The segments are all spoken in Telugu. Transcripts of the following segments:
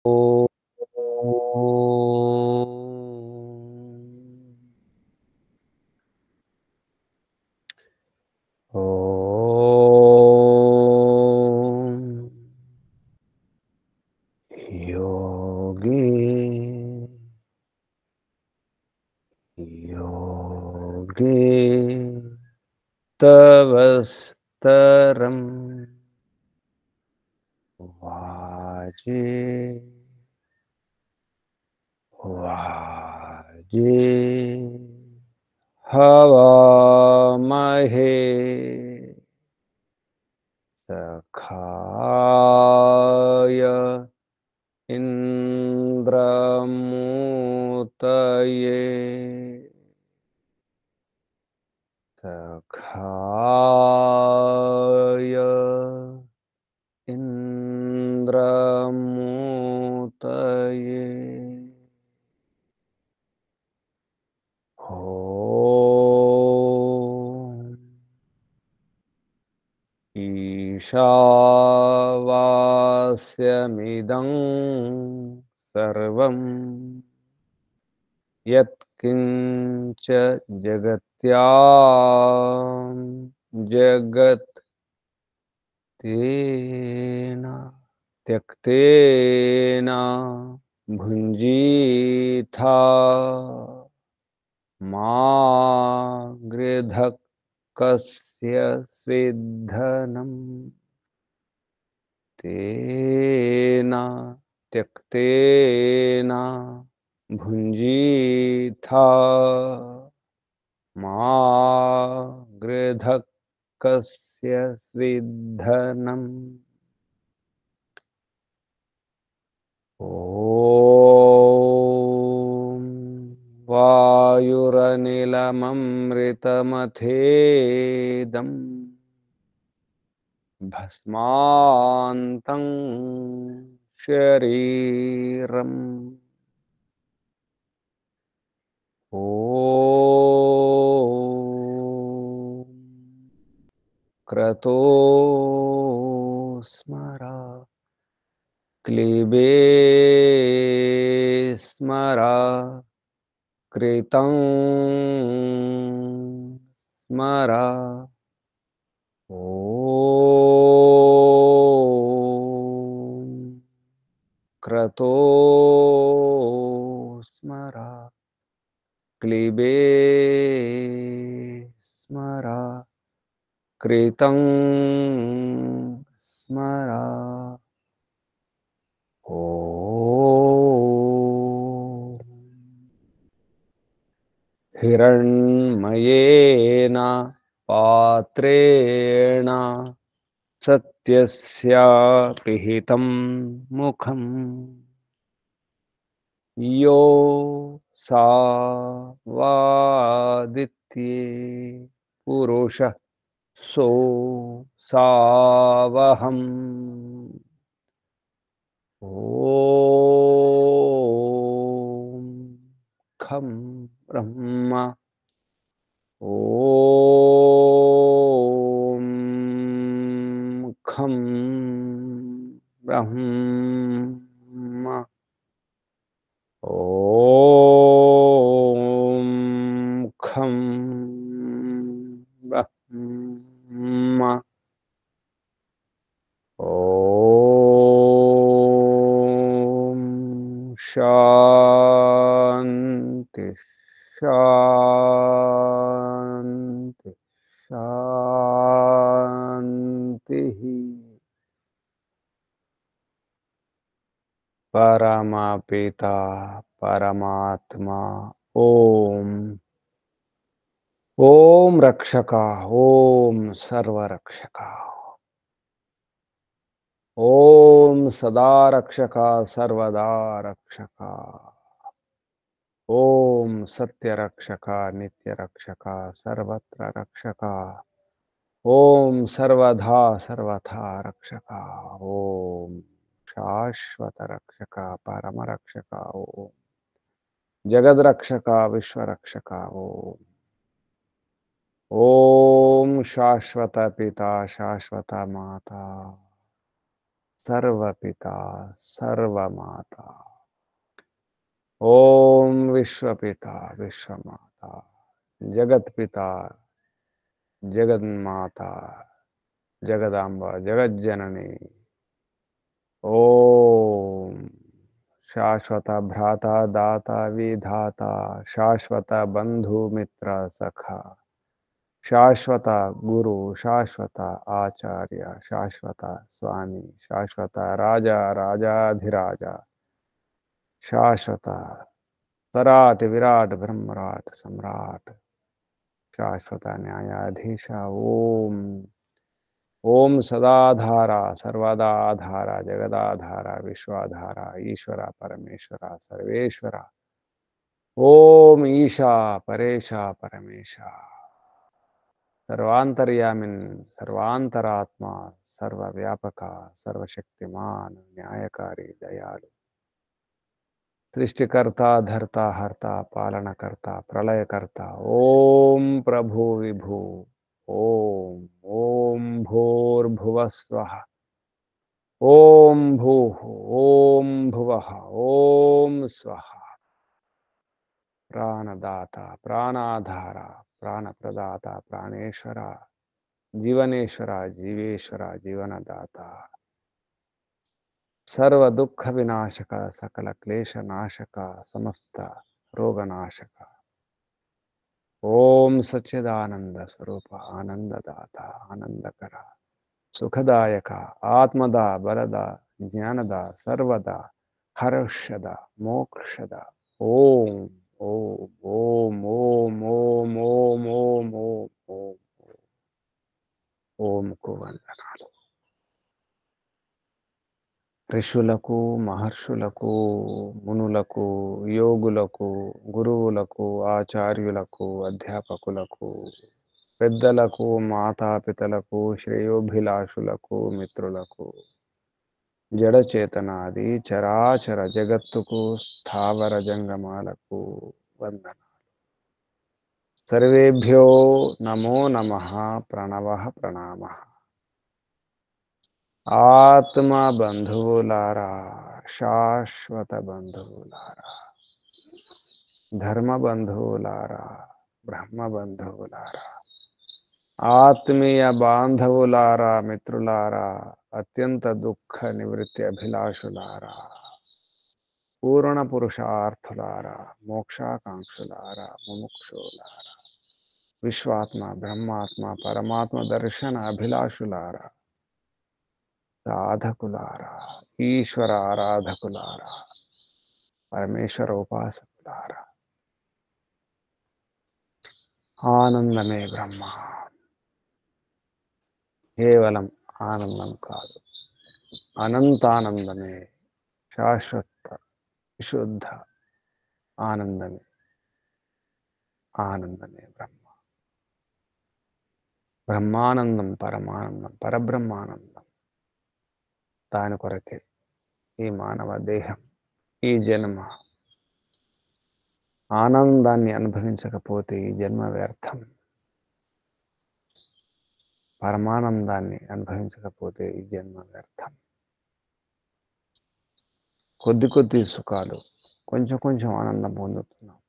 ओ योगी योगी तवस्तरम वाजे वाजे हवामहे सखाय इन्द्रमूतये सखाय इन्द्रमूतये ॐ ईशावास्यमिदं सर्वं यत्किञ्च जगत्यां जगत् तेन त्यक्तेन भुञ्जीथा मा गृधक् कस्य स्विद्धनम् तेन त्यक्तेन भुञ्जीथा मा गृधक् कस्य स्विद्धनम् ॐ वायुरनिलममृतमथेदम् भस्मान्तं शरीरम् ॐ क्रतो स्मरा क्लीबे स्मरा कृतं स्मरा ॐ क्रतो स्मरा क्लीबे स्मरा कृतं स्मरा ॐ हिरण्मयेन पात्रेण सत्यस्य पिहितं मुखम् यो सा वादित्ये पुरुषः सो सावहम् ॐ खं ब्रह्म ॐ खं ब्रह्म ॐ खं ब्रह्म ॐ शान्ति शान्ति शान्तिः परमपिता परमात्मा ओम ओम रक्षका ओम सर्वरक्षका ओम सदा रक्षका सर्वदा रक्षका ओम सत्य रक्षका नित्य रक्षका सर्वत्र रक्षका ओम सर्वधा सर्वथा रक्षका ओम शाश्वत रक्षका परम रक्षका ओम जगद रक्षका विश्व रक्षका ओम ओम शाश्वत पिता शाश्वत माता सर्वपिता सर्वमाता। ओम विश्वपिता विश्वमाता, जगत्पिता जगन्माता, जगदांबा जगज्जननी। ओम शाश्वत भ्राता दाता विधाता, शाश्वत बंधु मित्र सखा, शाश्वत गुरु, शाश्वत आचार्य, शाश्वत स्वामी, शाश्वत राजा राजाधिराजा, शाश्वत सराट विराट ब्रह्मराट सम्राट, शाश्वत न्यायाधीश। ओम ओम सदाधारा सर्वदाधारा जगदाधारा विश्वाधारा ईश्वरा परमेश्वरा सर्वेश्वरा। ओम ईशा परेशा परमेशा, सर्वांतर्यामिन सर्वांतरात्मा, सर्वव्यापक सर्वशक्तिमान न्यायकारी दयालु, सृष्टिकर्ता धर्ता हर्ता पालनकर्ता प्रलयकर्ता। ओम प्रभु विभु। ओम ओम भूर्भुवस्वः, ओम भूः, ओम भुवः, ओम स्वः। प्राणदाता प्राणाधारा प्राणप्रदाता प्राणेश्वरा, जीवनेश्वरा जीवेश्वरा जीवनदाता, सर्व दुख विनाशक सकल क्लेश नाशक समस्त रोगनाशक। ओम सच्चिदानंद स्वरूप आनंददाता आनंदकर सुखदायक आत्मदा बलदा ज्ञानदा सर्वदा हर्षद मोक्षद। ओम ओम ओम ओम ओम ओम ओम ओम ओम ओम को వందనాలు। ఋషులకు మహర్షులకు మునులకు యోగులకు గురువులకు ఆచార్యులకు అధ్యాపకులకు పెద్దలకు మాతాపితలకు శ్రేయోభిలాషులకు మిత్రులకు జడచేతనాది చరాచర జగత్తుకు స్థావర జంగమాలకు వందన। సర్వేభ్యో నమో నమః ప్రణవః ప్రణామః। ఆత్మ బంధువులారా, శాశ్వత బంధువులారా, ధర్మ బంధువులారా, బ్రహ్మ బంధువులారా, ఆత్మీయ బాంధవులారా, మిత్రులారా, అత్యంత దుఃఖ నివృత్తి అభిలాషులారా, పూర్ణ పురుషార్థులారా, మోక్షాకాంక్షులారా, ముముక్షులారా, విశ్వాత్మ బ్రహ్మాత్మ పరమాత్మ దర్శన అభిలాషులారా, సాధకులారా, ఈశ్వర ఆరాధకులారా, పరమేశ్వర ఉపాసకులారా, ఆనందమే బ్రహ్మ, కేవలం ఆనందం కాదు, అనంతానందమే, శాశ్వత విశుద్ధ ఆనందమే, ఆనందమే బ్రహ్మ, బ్రహ్మానందం పరమానందం పరబ్రహ్మానందం। దాని కొరకే ఈ మానవ దేహం, ఈ జన్మ। ఆనందాన్ని అనుభవించకపోతే ఈ జన్మ వ్యర్థం, పరమానందాన్ని అనుభవించకపోతే ఈ జన్మ వ్యర్థం। కొద్ది కొద్ది సుఖాలు, కొంచెం కొంచెం ఆనందం పొందుతున్నాం,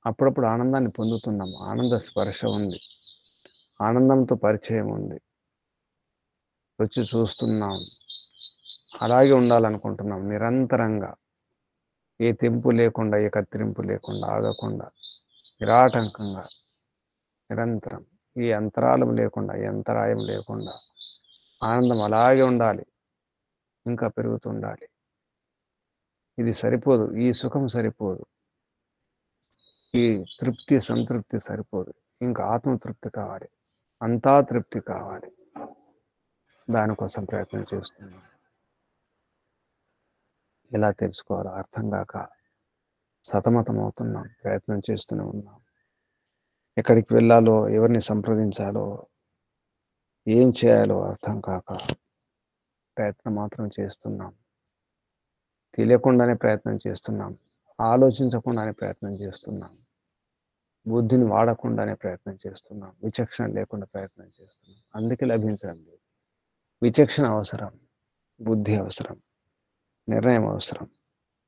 అప్పుడప్పుడు ఆనందాన్ని పొందుతున్నాం, ఆనంద స్పర్శ ఉంది, ఆనందంతో పరిచయం ఉంది, రుచి చూస్తున్నాం, అలాగే ఉండాలనుకుంటున్నాం నిరంతరంగా, ఏ తెంపు లేకుండా ఏ కత్తిరింపు లేకుండా ఆగకుండా నిరాటంకంగా నిరంతరం, ఈ అంతరాలం లేకుండా ఏ అంతరాయం లేకుండా ఆనందం అలాగే ఉండాలి, ఇంకా పెరుగుతుండాలి। ఇది సరిపోదు, ఈ సుఖం సరిపోదు, ఈ తృప్తి సంతృప్తి సరిపోదు, ఇంకా ఆత్మతృప్తి కావాలి, అంతా తృప్తి కావాలి। దానికోసం ప్రయత్నం చేస్తున్నాం। ఎలా తెలుసుకోవాలో అర్థం కాక సతమతం అవుతున్నాం, ప్రయత్నం చేస్తూనే ఉన్నాం। ఎక్కడికి వెళ్ళాలో, ఎవరిని సంప్రదించాలో, ఏం చేయాలో అర్థం కాక ప్రయత్నం మాత్రం చేస్తున్నాం। తెలియకుండానే ప్రయత్నం చేస్తున్నాం, ఆలోచించకుండానే ప్రయత్నం చేస్తున్నాం, బుద్ధిని వాడకుండానే ప్రయత్నం చేస్తున్నాం, విచక్షణ లేకుండా ప్రయత్నం చేస్తున్నాం। అందుకే లభించడం లేదు, విచక్షణ అవసరం। బుద్ధి అవసరం, నిర్ణయం అవసరం,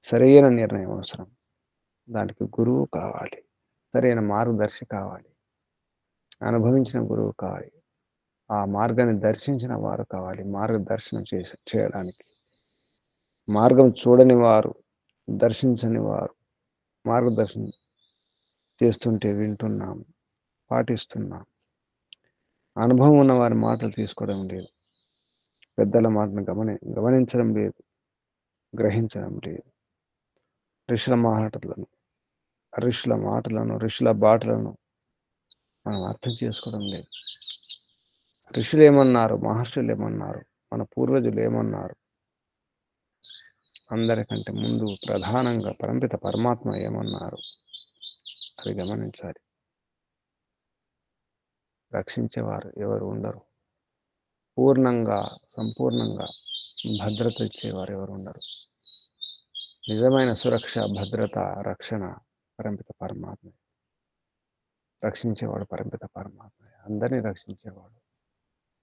సరైన నిర్ణయం అవసరం. దానికి గురువు కావాలి, సరైన మార్గదర్శి కావాలి, అనుభవించిన గురువు కావాలి, ఆ మార్గాన్ని దర్శించిన వారు కావాలి. మార్గదర్శనం చేయడానికి మార్గం చూడని వారు, దర్శించని వారు మార్గదర్శనం చేస్తుంటే వింటున్నాం, పాటిస్తున్నాం. అనుభవం ఉన్న వారి మాటలు తీసుకోవడం లేదు, పెద్దల మాటను గమనించడం లేదు, గ్రహించడం లేదు. ఋషుల మాటలను ఋషుల బాటలను మనం అర్థం చేసుకోవడం లేదు. ఋషులు ఏమన్నారు, మహర్షులు ఏమన్నారు, మన పూర్వజులు ఏమన్నారు, అందరికంటే ముందు ప్రధానంగా పరంపిత పరమాత్మ ఏమన్నారు, అది గమనించాలి. రక్షించేవారు ఎవరు ఉండరు, పూర్ణంగా సంపూర్ణంగా భద్రత ఇచ్చేవారు ఎవరు ఉండరు. నిజమైన సురక్ష, భద్రత, రక్షణ పరంపిత పరమాత్మ. రక్షించేవాడు పరంపిత పరమాత్మ, అందరినీ రక్షించేవాడు,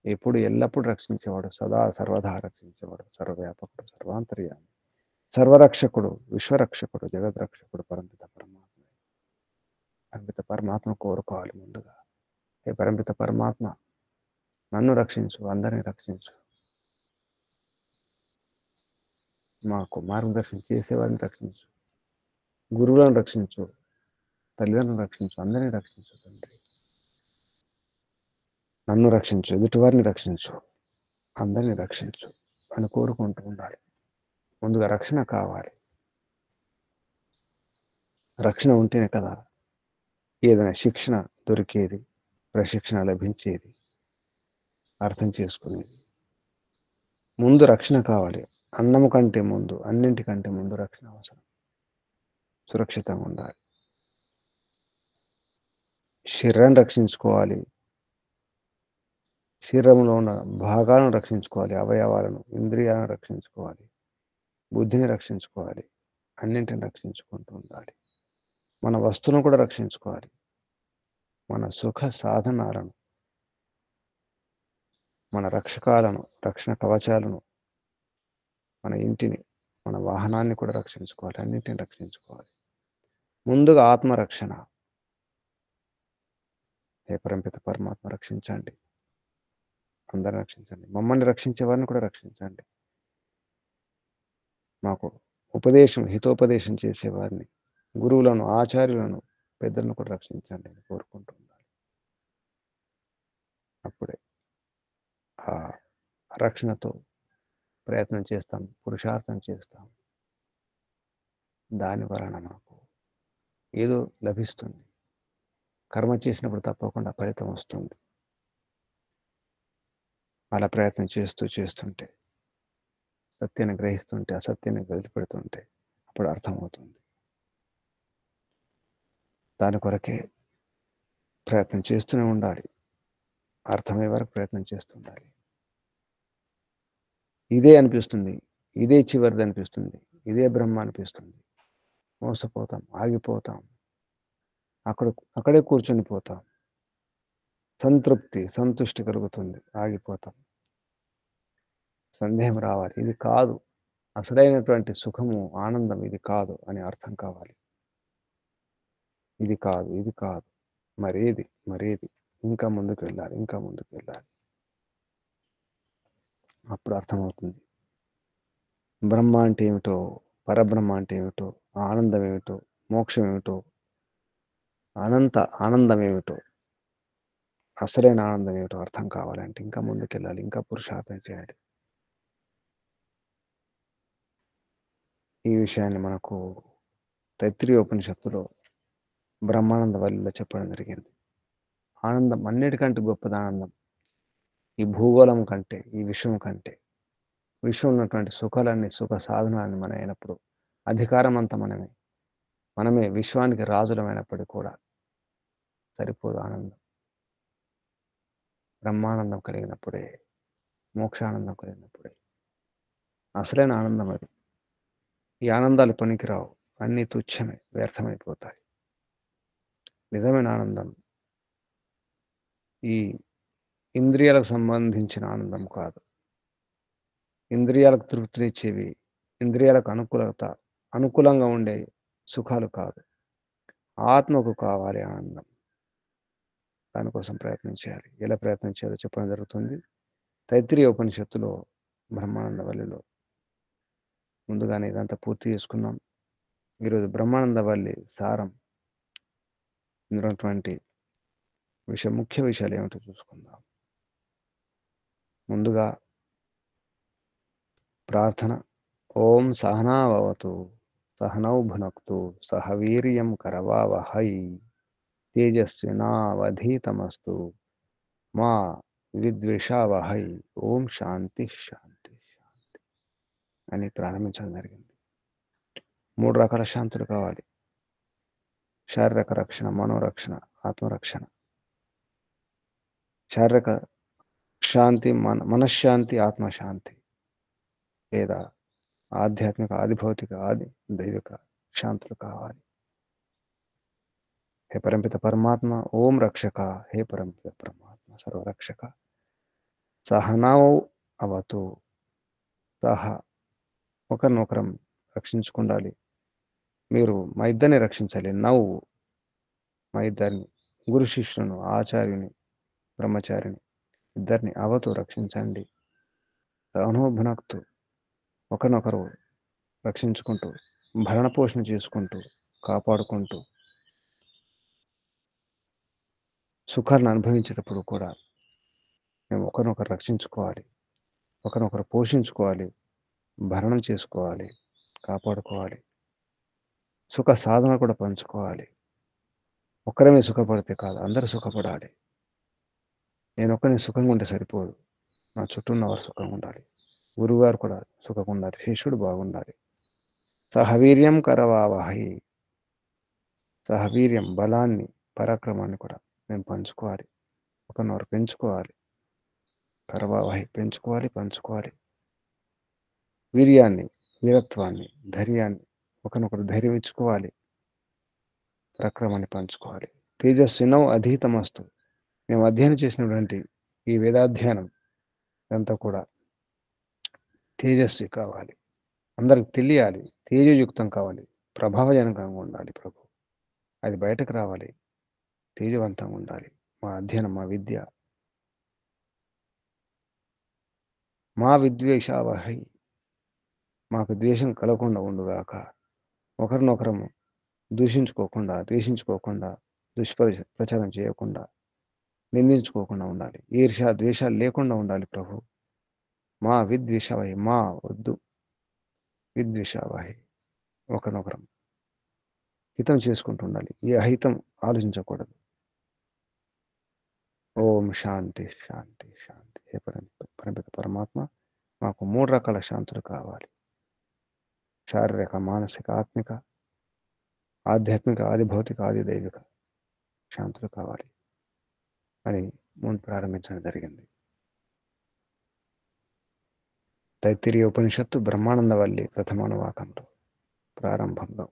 ఎప్పుడు ఎల్లప్పుడూ రక్షించేవాడు, సదా సర్వదా రక్షించేవాడు, సర్వవ్యాపకుడు, సర్వాంతర్యామి, సర్వరక్షకుడు, విశ్వరక్షకుడు, జగద్రక్షకుడు పరంపిత పరమాత్మ. పరంపిత పరమాత్మ కోరుకోవాలి ముందుగా. ఏ పరంపిత పరమాత్మ, నన్ను రక్షించు, అందరినీ రక్షించు, మాకు మార్గదర్శనం చేసేవారిని రక్షించు, గురువులను రక్షించు, తల్లిదండ్రులను రక్షించు, అందరినీ రక్షించు తండ్రి. నన్ను రక్షించు, ఎదుటివారిని రక్షించు, అందరినీ రక్షించు అని కోరుకుంటూ ఉండాలి. ముందుగా రక్షణ కావాలి. రక్షణ ఉంటేనే కదా ఏదైనా శిక్షణ దొరికేది, ప్రశిక్షణ లభించేది, అర్థం చేసుకునేది. ముందు రక్షణ కావాలి. అన్నము కంటే ముందు, అన్నింటికంటే ముందు రక్షణ అవసరం. సురక్షితంగా ఉండాలి. శరీరాన్ని రక్షించుకోవాలి, శరీరంలో ఉన్న భాగాలను రక్షించుకోవాలి, అవయవాలను, ఇంద్రియాలను రక్షించుకోవాలి, బుద్ధిని రక్షించుకోవాలి, అన్నింటిని రక్షించుకుంటూ ఉండాలి. మన వస్తువులను కూడా రక్షించుకోవాలి. మన సుఖ సాధనాలను, మన రక్షకాలను, రక్షణ కవచాలను, మన ఇంటిని, మన వాహనాన్ని కూడా రక్షించుకోవాలి, అన్నింటిని రక్షించుకోవాలి. ముందుగా ఆత్మరక్షణ. ఏ పరంపిత పరమాత్మ రక్షించండి, అందరిని రక్షించండి, మమ్మల్ని రక్షించే వారిని కూడా రక్షించండి. మాకు ఉపదేశం, హితోపదేశం చేసేవారిని, గురువులను, ఆచార్యులను, పెద్దలను కూడా రక్షించండి అని కోరుకుంటూ ఉండాలి. అప్పుడే ఆ రక్షణతో ప్రయత్నం చేస్తాం, పురుషార్థం చేస్తాం. దాని వలన మాకు ఏదో లభిస్తుంది. కర్మ చేసినప్పుడు తప్పకుండా ఫలితం వస్తుంది. అలా ప్రయత్నం చేస్తుంటే, సత్యాన్ని గ్రహిస్తుంటే, అసత్యాన్ని వదిలిపెడుతుంటే అప్పుడు అర్థమవుతుంది. దాని కొరకే ప్రయత్నం చేస్తూనే ఉండాలి. అర్థమయ్యే వరకు ప్రయత్నం చేస్తుండాలి. ఇదే అనిపిస్తుంది, ఇదే చివరిది అనిపిస్తుంది, ఇదే బ్రహ్మ అనిపిస్తుంది. మోసపోతాం, ఆగిపోతాం, అక్కడే కూర్చొని పోతాం. సంతృప్తి, సంతుష్టి కలుగుతుంది, ఆగిపోతాం. సందేహం రావాలి, ఇది కాదు, అసలైనటువంటి సుఖము, ఆనందం ఇది కాదు అని అర్థం కావాలి. ఇది కాదు, ఇది కాదు, మరేది, ఇంకా ముందుకు వెళ్ళాలి, ఇంకా ముందుకు వెళ్ళాలి. అప్పుడు అర్థమవుతుంది బ్రహ్మ అంటే ఏమిటో, పరబ్రహ్మ అంటే ఏమిటో, ఆనందం ఏమిటో, మోక్షం ఏమిటో, అనంత ఆనందం ఏమిటో, అసలైన ఆనందం ఏమిటో అర్థం కావాలంటే ఇంకా ముందుకెళ్ళాలి, ఇంకా పురుషార్థం చేయాలి. ఈ విషయాన్ని మనకు తైత్రీయ ఉపనిషత్తులో బ్రహ్మానంద వల్లిలో చెప్పడం జరిగింది. ఆనందం అన్నిటికంటే గొప్పది ఆనందం. ఈ భూగోళం కంటే, ఈ విశ్వం కంటే, విశ్వం ఉన్నటువంటి సుఖాలన్నీ, సుఖ సాధనాన్ని మన అయినప్పుడు, అధికారం అంతా మనమే విశ్వానికి రాజులమైనప్పటికీ కూడా సరిపోదు ఆనందం. బ్రహ్మానందం కలిగినప్పుడే, మోక్షానందం కలిగినప్పుడే అసలైన ఆనందం అది. ఈ ఆనందాలు పనికిరావు, అన్నీ తుచ్చమే, వ్యర్థమైపోతాయి. నిజమైన ఆనందం ఈ ఇంద్రియాలకు సంబంధించిన ఆనందం కాదు. ఇంద్రియాలకు తృప్తినిచ్చేవి, ఇంద్రియాలకు అనుకూలంగా ఉండే సుఖాలు కాదు. ఆత్మకు కావాలి ఆనందం. దానికోసం ప్రయత్నం చేయాలి. ఎలా ప్రయత్నం చేయాలో చెప్పడం జరుగుతుంది. తైత్తిరీయ ఉపనిషత్తులో బ్రహ్మానంద వల్లిలో ముందుగానే ఇదంతా పూర్తి చేసుకున్నాం. ఈరోజు బ్రహ్మానంద వల్లి సారం ఉన్నటువంటి ముఖ్య విషయాలు ఏమిటో చూసుకుందాం. ముందుగా ప్రార్థన. ఓం సహనావవతు సహనౌ భునక్తు సహ వీర్యం కరవావహై తేజస్వినావధీతమస్తు మా విద్విషావహై. ఓం శాంతి శాంతి శాంతి అని ప్రారంభించడం జరిగింది. 3 రకాల శాంతులు కావాలి. శారీరక రక్షణ, మనోరక్షణ, ఆత్మరక్షణ. శారీరక శాంతి, మనశ్శాంతి, ఆత్మశాంతి, లేదా ఆధ్యాత్మిక, ఆదిభౌతిక, ఆది దైవిక శాంతులు కావాలి. హే పరంపిత పరమాత్మ, ఓం రక్షక. హే పరంపిత పరమాత్మ, సర్వరక్షక. సహనౌ అవతు, సహ ఒకరినొకరం రక్షించుకుండాలి. మీరు మా ఇద్దరిని రక్షించాలి. నవ్వు మా ఇద్దరిని, గురు శిష్యులను, ఆచార్యుని, బ్రహ్మచారిని ఇద్దరిని అవతు రక్షించండి. సహనోభునక్తు ఒకరినొకరు రక్షించుకుంటూ, భరణ పోషణ చేసుకుంటూ, కాపాడుకుంటూ, సుఖాలను అనుభవించేటప్పుడు కూడా మేము ఒకరినొకరు రక్షించుకోవాలి, ఒకరినొకరు పోషించుకోవాలి, భరణం చేసుకోవాలి, కాపాడుకోవాలి. సుఖ సాధన కూడా పంచుకోవాలి. ఒక్కరమే సుఖపడితే కాదు, అందరూ సుఖపడాలి. నేను ఒక్కరిని సుఖంగా ఉంటే సరిపోదు, నా చుట్టూ ఉన్నవారు సుఖంగా ఉండాలి. గురువుగారు కూడా సుఖంగా ఉండాలి, శిష్యుడు బాగుండాలి. సహవీర్యం కరవావహై. సహవీర్యం, బలాన్ని, పరాక్రమాన్ని కూడా మేము పంచుకోవాలి, ఒకరినొకరు పెంచుకోవాలి. కరవావహై, పెంచుకోవాలి, పంచుకోవాలి. వీర్యాన్ని, వీరత్వాన్ని, ధైర్యాన్ని, ఒకరినొకరు ధైర్యం ఇచ్చుకోవాలి, పరాక్రమాన్ని పంచుకోవాలి. తేజస్వినౌ అధీతమస్తు. మేము అధ్యయనం చేసినటువంటి ఈ వేదాధ్యయనం ఇదంతా కూడా తేజస్వి కావాలి, అందరికి తెలియాలి, తేజయుక్తం కావాలి, ప్రభావజనకంగా ఉండాలి. ప్రభు, అది బయటకు రావాలి, తేజవంతంగా ఉండాలి. మా అధ్యయనం, మా విద్య. మా విద్వేషావహై, మాకు ద్వేషం కలగకుండా ఉండుగాక. ఒకరినొకరము దూషించుకోకుండా, ద్వేషించుకోకుండా, ప్రచారం చేయకుండా, నిందించుకోకుండా ఉండాలి. ఈర్ష్య ద్వేషాలు లేకుండా ఉండాలి. ప్రభు, మా విద్వేషావహి, మా వద్దు విద్వేషావహి. ఒకరినొకరం హితం చేసుకుంటూ ఉండాలి, ఏ అహితం ఆలోచించకూడదు. ఓం శాంతి శాంతి శాంతి. హే పరమిత పరమాత్మ, మాకు 3 రకాల శాంతులు కావాలి. శారీరక, మానసిక, ఆత్మిక, ఆధ్యాత్మిక, ఆదిభౌతిక, ఆది దైవిక శాంతులు కావాలి అని ముందు ప్రారంభించడం జరిగింది. తైత్తిరీయ ఉపనిషత్తు బ్రహ్మానందవల్లి ప్రథమానువాకంలో ప్రారంభంలో.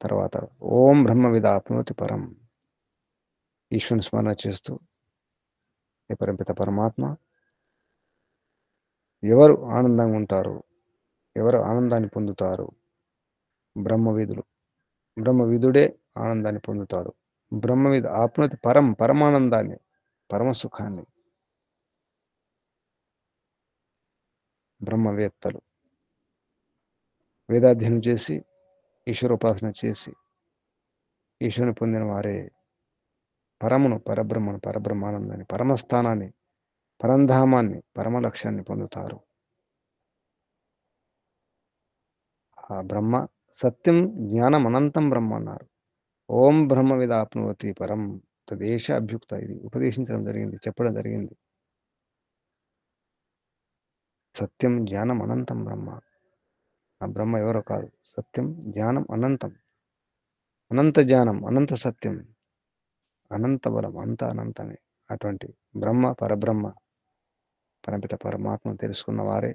తర్వాత ఓం బ్రహ్మవిద ఆప్నోతి పరం, ఈశ్వరుని స్మరణ చేస్తూ, హే పరమిత పరమాత్మ, ఎవరు ఆనందంగా ఉంటారు, ఎవరు ఆనందాన్ని పొందుతారు? బ్రహ్మవిధులు. బ్రహ్మవిధుడే ఆనందాన్ని పొందుతాడు. బ్రహ్మవిధ ఆప్నోతి పరం, పరమానందాన్ని, పరమసుఖాన్ని. బ్రహ్మవేత్తలు వేదాధ్యయనం చేసి, ఈశ్వరోపాసన చేసి, ఈశ్వరుని పొందిన వారే పరమును, పరబ్రహ్మను, పరబ్రహ్మానందాన్ని, పరమస్థానాన్ని, పరంధామాన్ని, పరమలక్ష్యాన్ని పొందుతారు. ఆ బ్రహ్మ సత్యం, జ్ఞానం, అనంతం బ్రహ్మ అన్నారు. ఓం బ్రహ్మవిద ఆప్నోతి పరం తదేశ అభ్యుక్త. ఇది ఉపదేశించడం జరిగింది, చెప్పడం జరిగింది. సత్యం, జ్ఞానం, అనంతం బ్రహ్మ. ఆ బ్రహ్మ ఎవరో కాదు, సత్యం, జ్ఞానం, అనంతం. అనంత జ్ఞానం, అనంత సత్యం, అనంత బలం, అంత అనంతమే. అటువంటి బ్రహ్మ, పరబ్రహ్మ, పరమిత పరమాత్మను తెలుసుకున్న వారే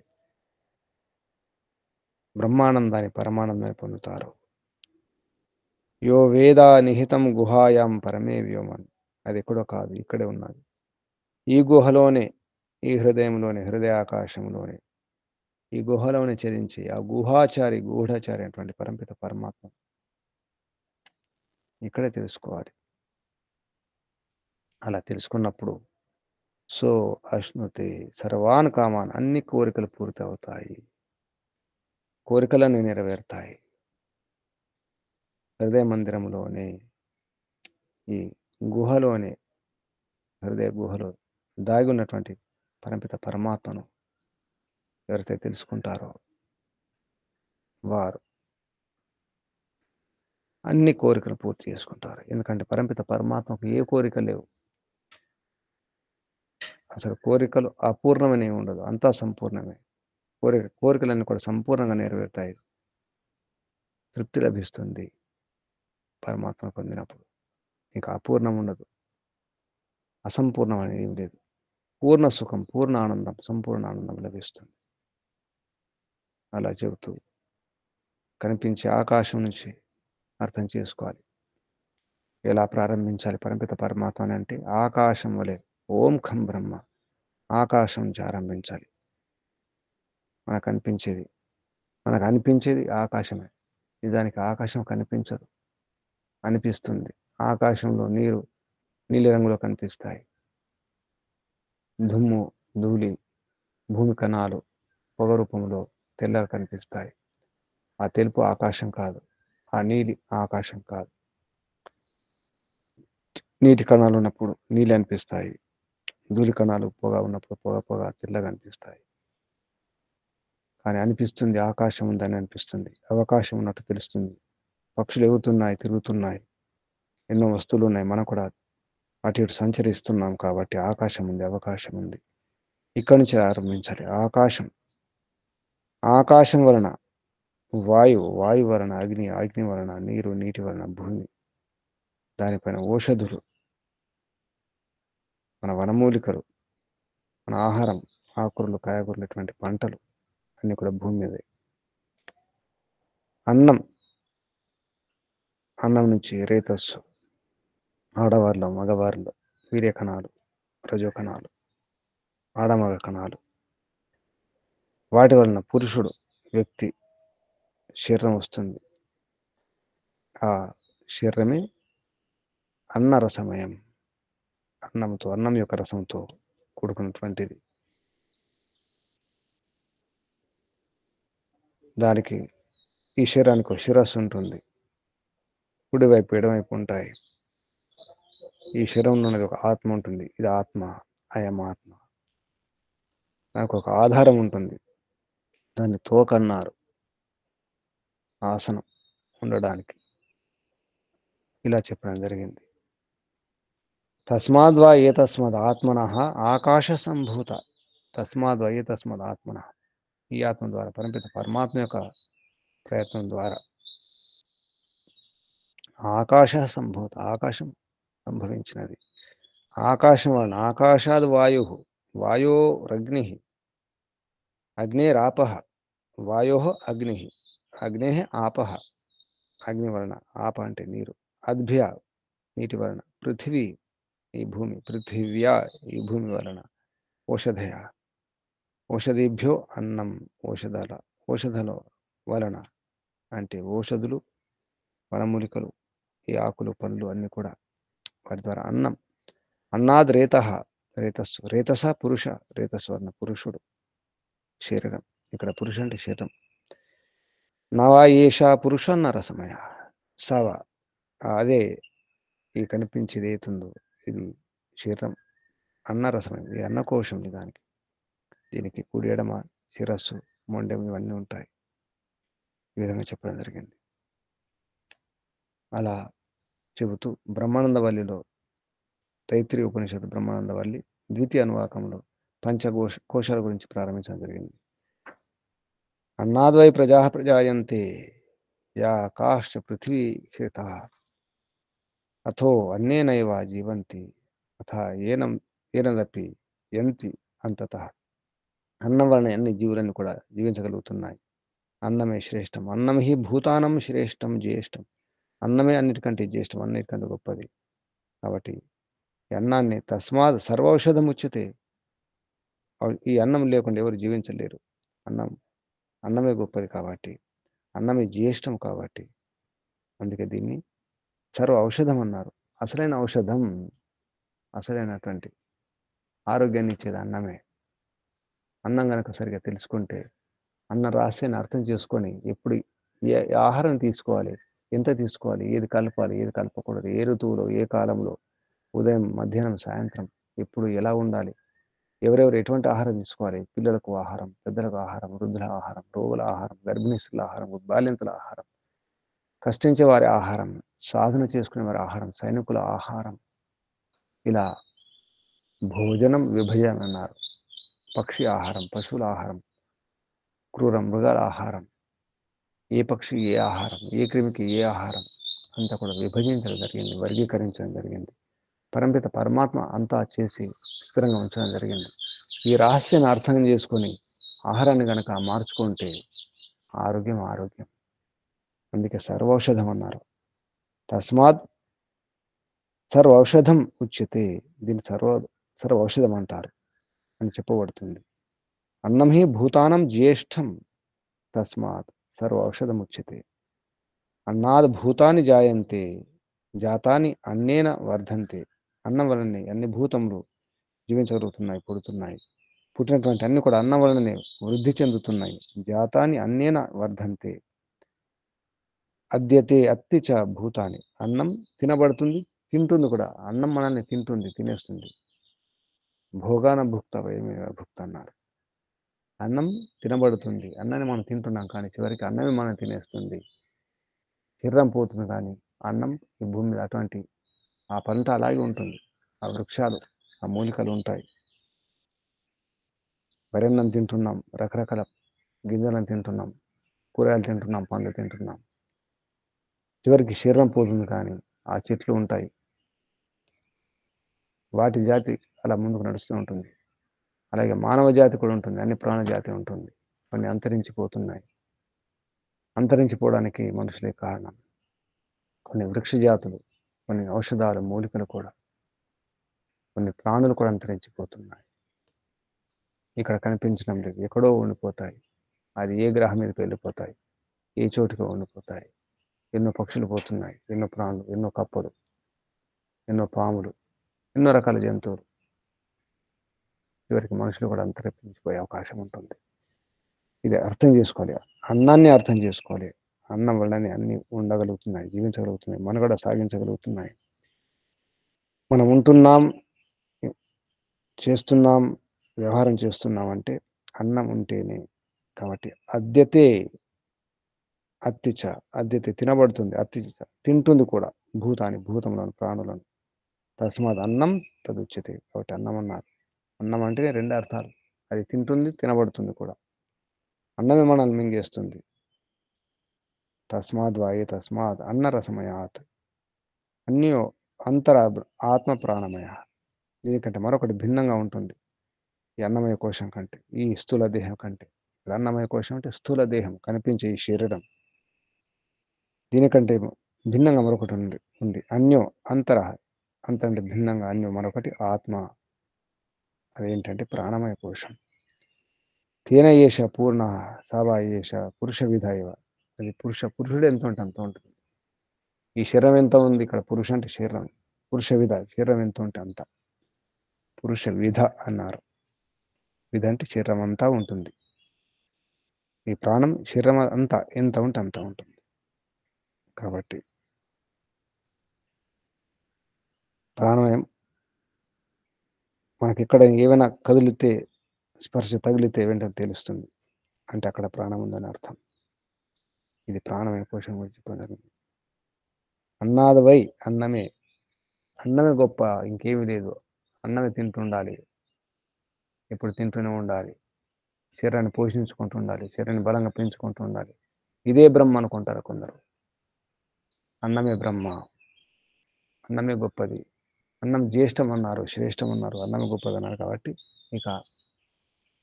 బ్రహ్మానందాన్ని, పరమానందాన్ని పొందుతారు. యో వేద నిహితం గుహాయాం పరమే వ్యోమన్. అది ఎక్కడో కాదు, ఇక్కడే ఉన్నది. ఈ గుహలోనే, ఈ హృదయంలోనే, హృదయాకాశంలోనే ఈ గుహలోనే చరించి ఆ గూఢాచారి అయినటువంటి పరంపిత పరమాత్మ ఇక్కడే తెలుసుకోవాలి. అలా తెలుసుకున్నప్పుడు సో అశ్నుతే సర్వాన్ కామాన్, అన్ని కోరికలు పూర్తి అవుతాయి, కోరికలన్నీ నెరవేరుతాయి. హృదయ మందిరంలోనే, ఈ గుహలోనే, హృదయ గుహలో దాగి ఉన్నటువంటి పరమిత పరమాత్మను ఎవరైతే తెలుసుకుంటారో వారు అన్ని కోరికలు పూర్తి చేసుకుంటారు. ఎందుకంటే పరమిత పరమాత్మకు ఏ కోరిక లేవు. అసలు కోరికలు అపూర్ణమనే ఉండదు, అంతా సంపూర్ణమే. కోరికలన్నీ కూడా సంపూర్ణంగా నెరవేరుతాయి. తృప్తి లభిస్తుంది పరమాత్మ పొందినప్పుడు. ఇంకా అపూర్ణం ఉండదు, అసంపూర్ణం అనేది ఏం లేదు. పూర్ణ సుఖం, పూర్ణ ఆనందం, సంపూర్ణ ఆనందం లభిస్తుంది. అలా చెబుతూ కనిపించే ఆకాశం నుంచి అర్థం చేసుకోవాలి. ఎలా ప్రారంభించాలి పరమిత పరమాత్మ అని అంటే ఆకాశం వలె ఓం ఖం బ్రహ్మ, ఆకాశం నుంచి ఆరంభించాలి. మనకు అనిపించేది ఆకాశమే. నిజానికి ఆకాశం కనిపించదు, అనిపిస్తుంది. ఆకాశంలో నీలి రంగులో కనిపిస్తాయి. దుమ్ము, ధూళి, భూమి కణాలు పొగ రూపంలో తెల్లగా కనిపిస్తాయి. ఆ తెలుపు ఆకాశం కాదు, ఆ నీలి ఆకాశం కాదు. నీటి కణాలు ఉన్నప్పుడు నీళ్ళు అనిపిస్తాయి, ధూళి కణాలు పొగ ఉన్నప్పుడు పొగ తెల్లగా అనిపిస్తాయి. కానీ అనిపిస్తుంది ఆకాశం ఉందని అనిపిస్తుంది, అవకాశం ఉన్నట్టు తెలుస్తుంది. పక్షులు ఎగురుతున్నాయి, తిరుగుతున్నాయి, ఎన్నో వస్తువులు ఉన్నాయి, మనం కూడా అటు ఇటు సంచరిస్తున్నాం. కాబట్టి ఆకాశం ఉంది, అవకాశం ఉంది. ఇక్కడి నుంచి ఆరంభించాలి. ఆకాశం వలన వాయు వలన అగ్ని వలన నీరు, నీటి వలన భూమి, దానిపైన ఓషధులు, మన వనమూలికలు, మన ఆహారం, ఆకుకూరలు, కాయగూరలు, ఇటువంటి పంటలు అన్నీ కూడా భూమి మీదే. అన్నం నుంచి రేతస్సు, ఆడవారిలో మగవారిలో వీర్య కణాలు, రజో కణాలు, ఆడమగ కణాలు, వాటి వలన పురుషుడు, వ్యక్తి శరీరం వస్తుంది. ఆ శరీరమే అన్నరసమయం, అన్నం యొక్క రసంతో కూడుకున్నటువంటిది. దానికి ఈ శరీరానికి శిరస్సు ఉంటుంది, కుడివైపు ఎడమవైపు ఉంటాయి. ఈ శరీరంలో ఉన్నది ఒక ఆత్మ ఉంటుంది, ఇది ఆత్మ, అయం ఆత్మ. దానికి ఒక ఆధారం ఉంటుంది, దాన్ని తోకన్నారు, ఆసనం ఉండడానికి. ఇలా చెప్పడం జరిగింది. తస్మాద్వా ఏతస్మద్ ఆత్మన ఆకాశ సంభూత, తస్మాద్వా ఏతస్మద్ ఆత్మన, ఈ ఆత్మ ద్వారా, పరమిత పరమాత్మ యొక్క ప్రయత్నం ద్వారా ఆకాశ సంభూత, ఆకాశం సంభవించినది. ఆకాశం వలన, ఆకాశాద్ వాయోరగ్ని, అగ్నేరాప, వాయో అగ్ని, అగ్నే ఆప, అగ్ని వలన, ఆప అంటే నీరు, అద్భ్య నీటి వలన, పృథివీ ఈ భూమి, పృథివ్యా ఈ భూమి వలన, ఓషధేభ్యో అన్నం, ఓషధల వలన అంటే ఓషధులు, వనమూలికలు, ఈ ఆకులు, పళ్ళు అన్నీ కూడా వాటి ద్వారా అన్నం. అన్నాద్ రేతస్సు, రేతస పురుష, రేతస్సు అన్న పురుషుడు, శరీరం. ఇక్కడ పురుష అంటే శరీరం. నవా ఏషా పురుష నరసమయ, సవ అదే ఈ కనిపించేది ఏతుందో ఇది శరీరం, అన్నరసమయం, ఇది అన్నకోశం. దీనికి కుడి ఎడమ శిరస్సు, మొండెం ఇవన్నీ ఉంటాయి. ఈ విధంగా చెప్పడం జరిగింది. అలా చెబుతూ బ్రహ్మానందవల్లిలో, తైత్రీయ ఉపనిషత్తు బ్రహ్మానందవల్లి ద్వితీయ అనువాకంలో కోశాల గురించి ప్రారంభించడం జరిగింది. అన్నాద్వై ప్రజా ప్రజాయంతే, యా కాశ్చ పృథివీ క్షేత, అథో అన్నేనైవ జీవంతి, అథ ఏనదపి యంతి అంతతః. అన్నం వలన అన్ని జీవులన్నీ కూడా జీవించగలుగుతున్నాయి. అన్నమే శ్రేష్టం, అన్నం హి భూతానం శ్రేష్టం జ్యేష్టం. అన్నమే అన్నిటికంటే జ్యేష్టం, అన్నిటికంటే గొప్పది. కాబట్టి ఈ అన్నాన్ని తస్మాత్ సర్వౌషధం ఉచ్యతే, ఈ అన్నం లేకుండా ఎవరు జీవించలేరు. అన్నం అన్నమే గొప్పది కాబట్టి, అన్నమే జ్యేష్టం కాబట్టి, అందుకే దీన్ని సర్వ ఔషధం అన్నారు. అసలైన ఔషధం, అసలైనటువంటి ఆరోగ్యాన్ని ఇచ్చేది అన్నమే. అన్నం గనక సరిగ్గా తెలుసుకుంటే, అన్న రహస్యాన్ని అర్థం చేసుకొని, ఎప్పుడు ఏ ఆహారం తీసుకోవాలి, ఎంత తీసుకోవాలి, ఏది కలపాలి, ఏది కలపకూడదు, ఏ ఋతువులో, ఏ కాలంలో, ఉదయం, మధ్యాహ్నం, సాయంత్రం, ఎప్పుడు ఎలా ఉండాలి, ఎవరెవరు ఎటువంటి ఆహారం తీసుకోవాలి, పిల్లలకు ఆహారం, పెద్దలకు ఆహారం, వృద్ధుల ఆహారం, రోగుల ఆహారం, గర్భిణీ స్త్రీల ఆహారం, బాలింతల ఆహారం, కష్టించే వారి ఆహారం, సాధన చేసుకునే వారి ఆహారం, సైనికుల ఆహారం, ఇలా భోజనం విభజన అన్నారు. పక్షి ఆహారం, పశువుల ఆహారం, క్రూర మృగాల ఆహారం, ఏ పక్షి ఏ ఆహారం, ఏ క్రిమికి ఏ ఆహారం, అంతా కూడా విభజించడం జరిగింది, వర్గీకరించడం జరిగింది. పరమపిత పరమాత్మ అంతా చేసి స్థిరంగా ఉంచడం జరిగింది. ఈ రహస్యాన్ని అర్థం చేసుకొని ఆహారాన్ని గనక మార్చుకుంటే ఆరోగ్యం ఆరోగ్యం. అందుకే సర్వౌషధం అన్నారు. తస్మాత్ సర్వ ఔషధం ఉచ్యతే, దీన్ని సర్వ ఔషధం అంటారు అని చెప్పబడుతుంది. అన్నం హి భూతానం జ్యేష్టం, తస్మాత్ సర్వ ఔషధం ఉచ్యతే. అన్నాద్ భూతాని జాయంతే, జాతాని అన్నేన వర్ధంతే. అన్నం వలనే అన్ని భూతములు జీవించగలుగుతున్నాయి, పుడుతున్నాయి. పుట్టినటువంటి అన్ని కూడా అన్నం వలననే వృద్ధి చెందుతున్నాయి. జాతాని అన్నేన వర్ధంతే. అద్యతే అత్తి చ భూతాని. అన్నం తినబడుతుంది, తింటుంది కూడా. అన్నం మనల్ని తింటుంది, తినేస్తుంది. భోగాన భుక్త వయమేవ భుక్త అన్నారు. అన్నం తినబడుతుంది, అన్నాన్ని మనం తింటున్నాం, కానీ చివరికి అన్నమే మనం తినేస్తుంది. శరీరం పోతుంది, కానీ అన్నం ఈ భూమి మీద అటువంటి ఆ పంట అలాగే ఉంటుంది. ఆ వృక్షాలు, ఆ మూలికలు ఉంటాయి. వరన్నం తింటున్నాం, రకరకాల గింజలను తింటున్నాం, కూరగాయలు తింటున్నాం, పండ్లు తింటున్నాం. చివరికి శరీరం పోతుంది, కానీ ఆ చెట్లు ఉంటాయి. వాటి జాతి అలా ముందుకు నడుస్తూ ఉంటుంది. అలాగే మానవ జాతి కూడా ఉంటుంది, అన్ని ప్రాణ జాతి ఉంటుంది. కొన్ని అంతరించిపోతున్నాయి. అంతరించిపోవడానికి మనుషులే కారణం. కొన్ని వృక్ష జాతులు, కొన్ని ఔషధాలు, మూలికలు కూడా, కొన్ని ప్రాణులు కూడా అంతరించిపోతున్నాయి. ఇక్కడ కనిపించడం లేదు, ఎక్కడో ఉండిపోతాయి. అది ఏ గ్రహం మీదకి వెళ్ళిపోతాయి, ఏ చోటుకో ఉండిపోతాయి. ఎన్నో పక్షులు పోతున్నాయి, ఎన్నో ప్రాణులు, ఎన్నో కప్పలు, ఎన్నో పాములు, ఎన్నో రకాల జంతువులు. చివరికి మనుషులు కూడా అంతరించిపోయే అవకాశం ఉంటుంది. ఇది అర్థం చేసుకోవాలి. అన్నాన్ని అర్థం చేసుకోవాలి. అన్నం వల్లనే అన్ని ఉండగలుగుతున్నాయి, జీవించగలుగుతున్నాయి, మనుగడ సాగించగలుగుతున్నాయి. మనం ఉంటున్నాం, చేస్తున్నాం, వ్యవహారం చేస్తున్నాం అంటే అన్నం ఉంటేనే. కాబట్టి అద్యతే అత్తిచ, అద్యతే తినబడుతుంది, అత్తిచ తింటుంది కూడా, భూతాన్ని భూతములను ప్రాణులను. తస్మాత్ అన్నం తదుచ్యతే, కాబట్టి అన్నం అన్నారు. అన్నం అంటే రెండు అర్థాలు, అది తింటుంది, తినబడుతుంది కూడా. అన్నమే మనల్ని మింగేస్తుంది. తస్మాత్ వాయే తస్మాత్ అన్న రసమయాత్, అన్నీ అంతర ఆత్మ ప్రాణమయ. దీనికంటే మరొకటి భిన్నంగా ఉంటుంది ఈ అన్నమయ కోశం కంటే, ఈ స్థూల దేహం కంటే. అన్నమయ కోశం అంటే స్థూల దేహం, కనిపించే ఈ శరీరం. దీనికంటే భిన్నంగా మరొకటి ఉంది. అన్యో అంతర, అంతంటే భిన్నంగా అన్యో మరొకటి ఆత్మ. అదేంటంటే ప్రాణమయ కోశం. తేన ఏష పూర్ణ సభ ఏష పురుష విధ ఇవ. అది పురుషుడు ఎంత ఉంటే అంత ఉంటుంది. ఈ శరీరం ఎంత ఉంది, ఇక్కడ పురుష అంటే శరీరం, పురుష విధ శరీరం ఎంత ఉంటే అంత. పురుష విధ అన్నారు. విధ అంటే శరీరం అంతా ఉంటుంది. ఈ ప్రాణం శరీరం అంతా ఎంత ఉంటే అంత ఉంటుంది. కాబట్టి ప్రాణాయామం మనకి ఎక్కడ ఏమైనా కదిలితే, స్పర్శ తగిలితే వెంటనే తెలుస్తుంది, అంటే అక్కడ ప్రాణం ఉందని అర్థం. ఇది ప్రాణమయ కోశం గురించి చెప్పడం. అన్నాదవై, అన్నమే. అన్నమే గొప్ప, ఇంకేమీ లేదు. అన్నమే తింటుండాలి, ఎప్పుడు తింటూనే ఉండాలి. శరీరాన్ని పోషించుకుంటూ ఉండాలి, శరీరాన్ని బలంగా పెంచుకుంటూ ఉండాలి. ఇదే బ్రహ్మ అనుకుంటారు కొందరు. అన్నమే బ్రహ్మ, అన్నమే గొప్పది. అన్నం జ్యేష్టం అన్నారు, శ్రేష్టం అన్నారు, అన్నమే గొప్పది అన్నారు. కాబట్టి ఇక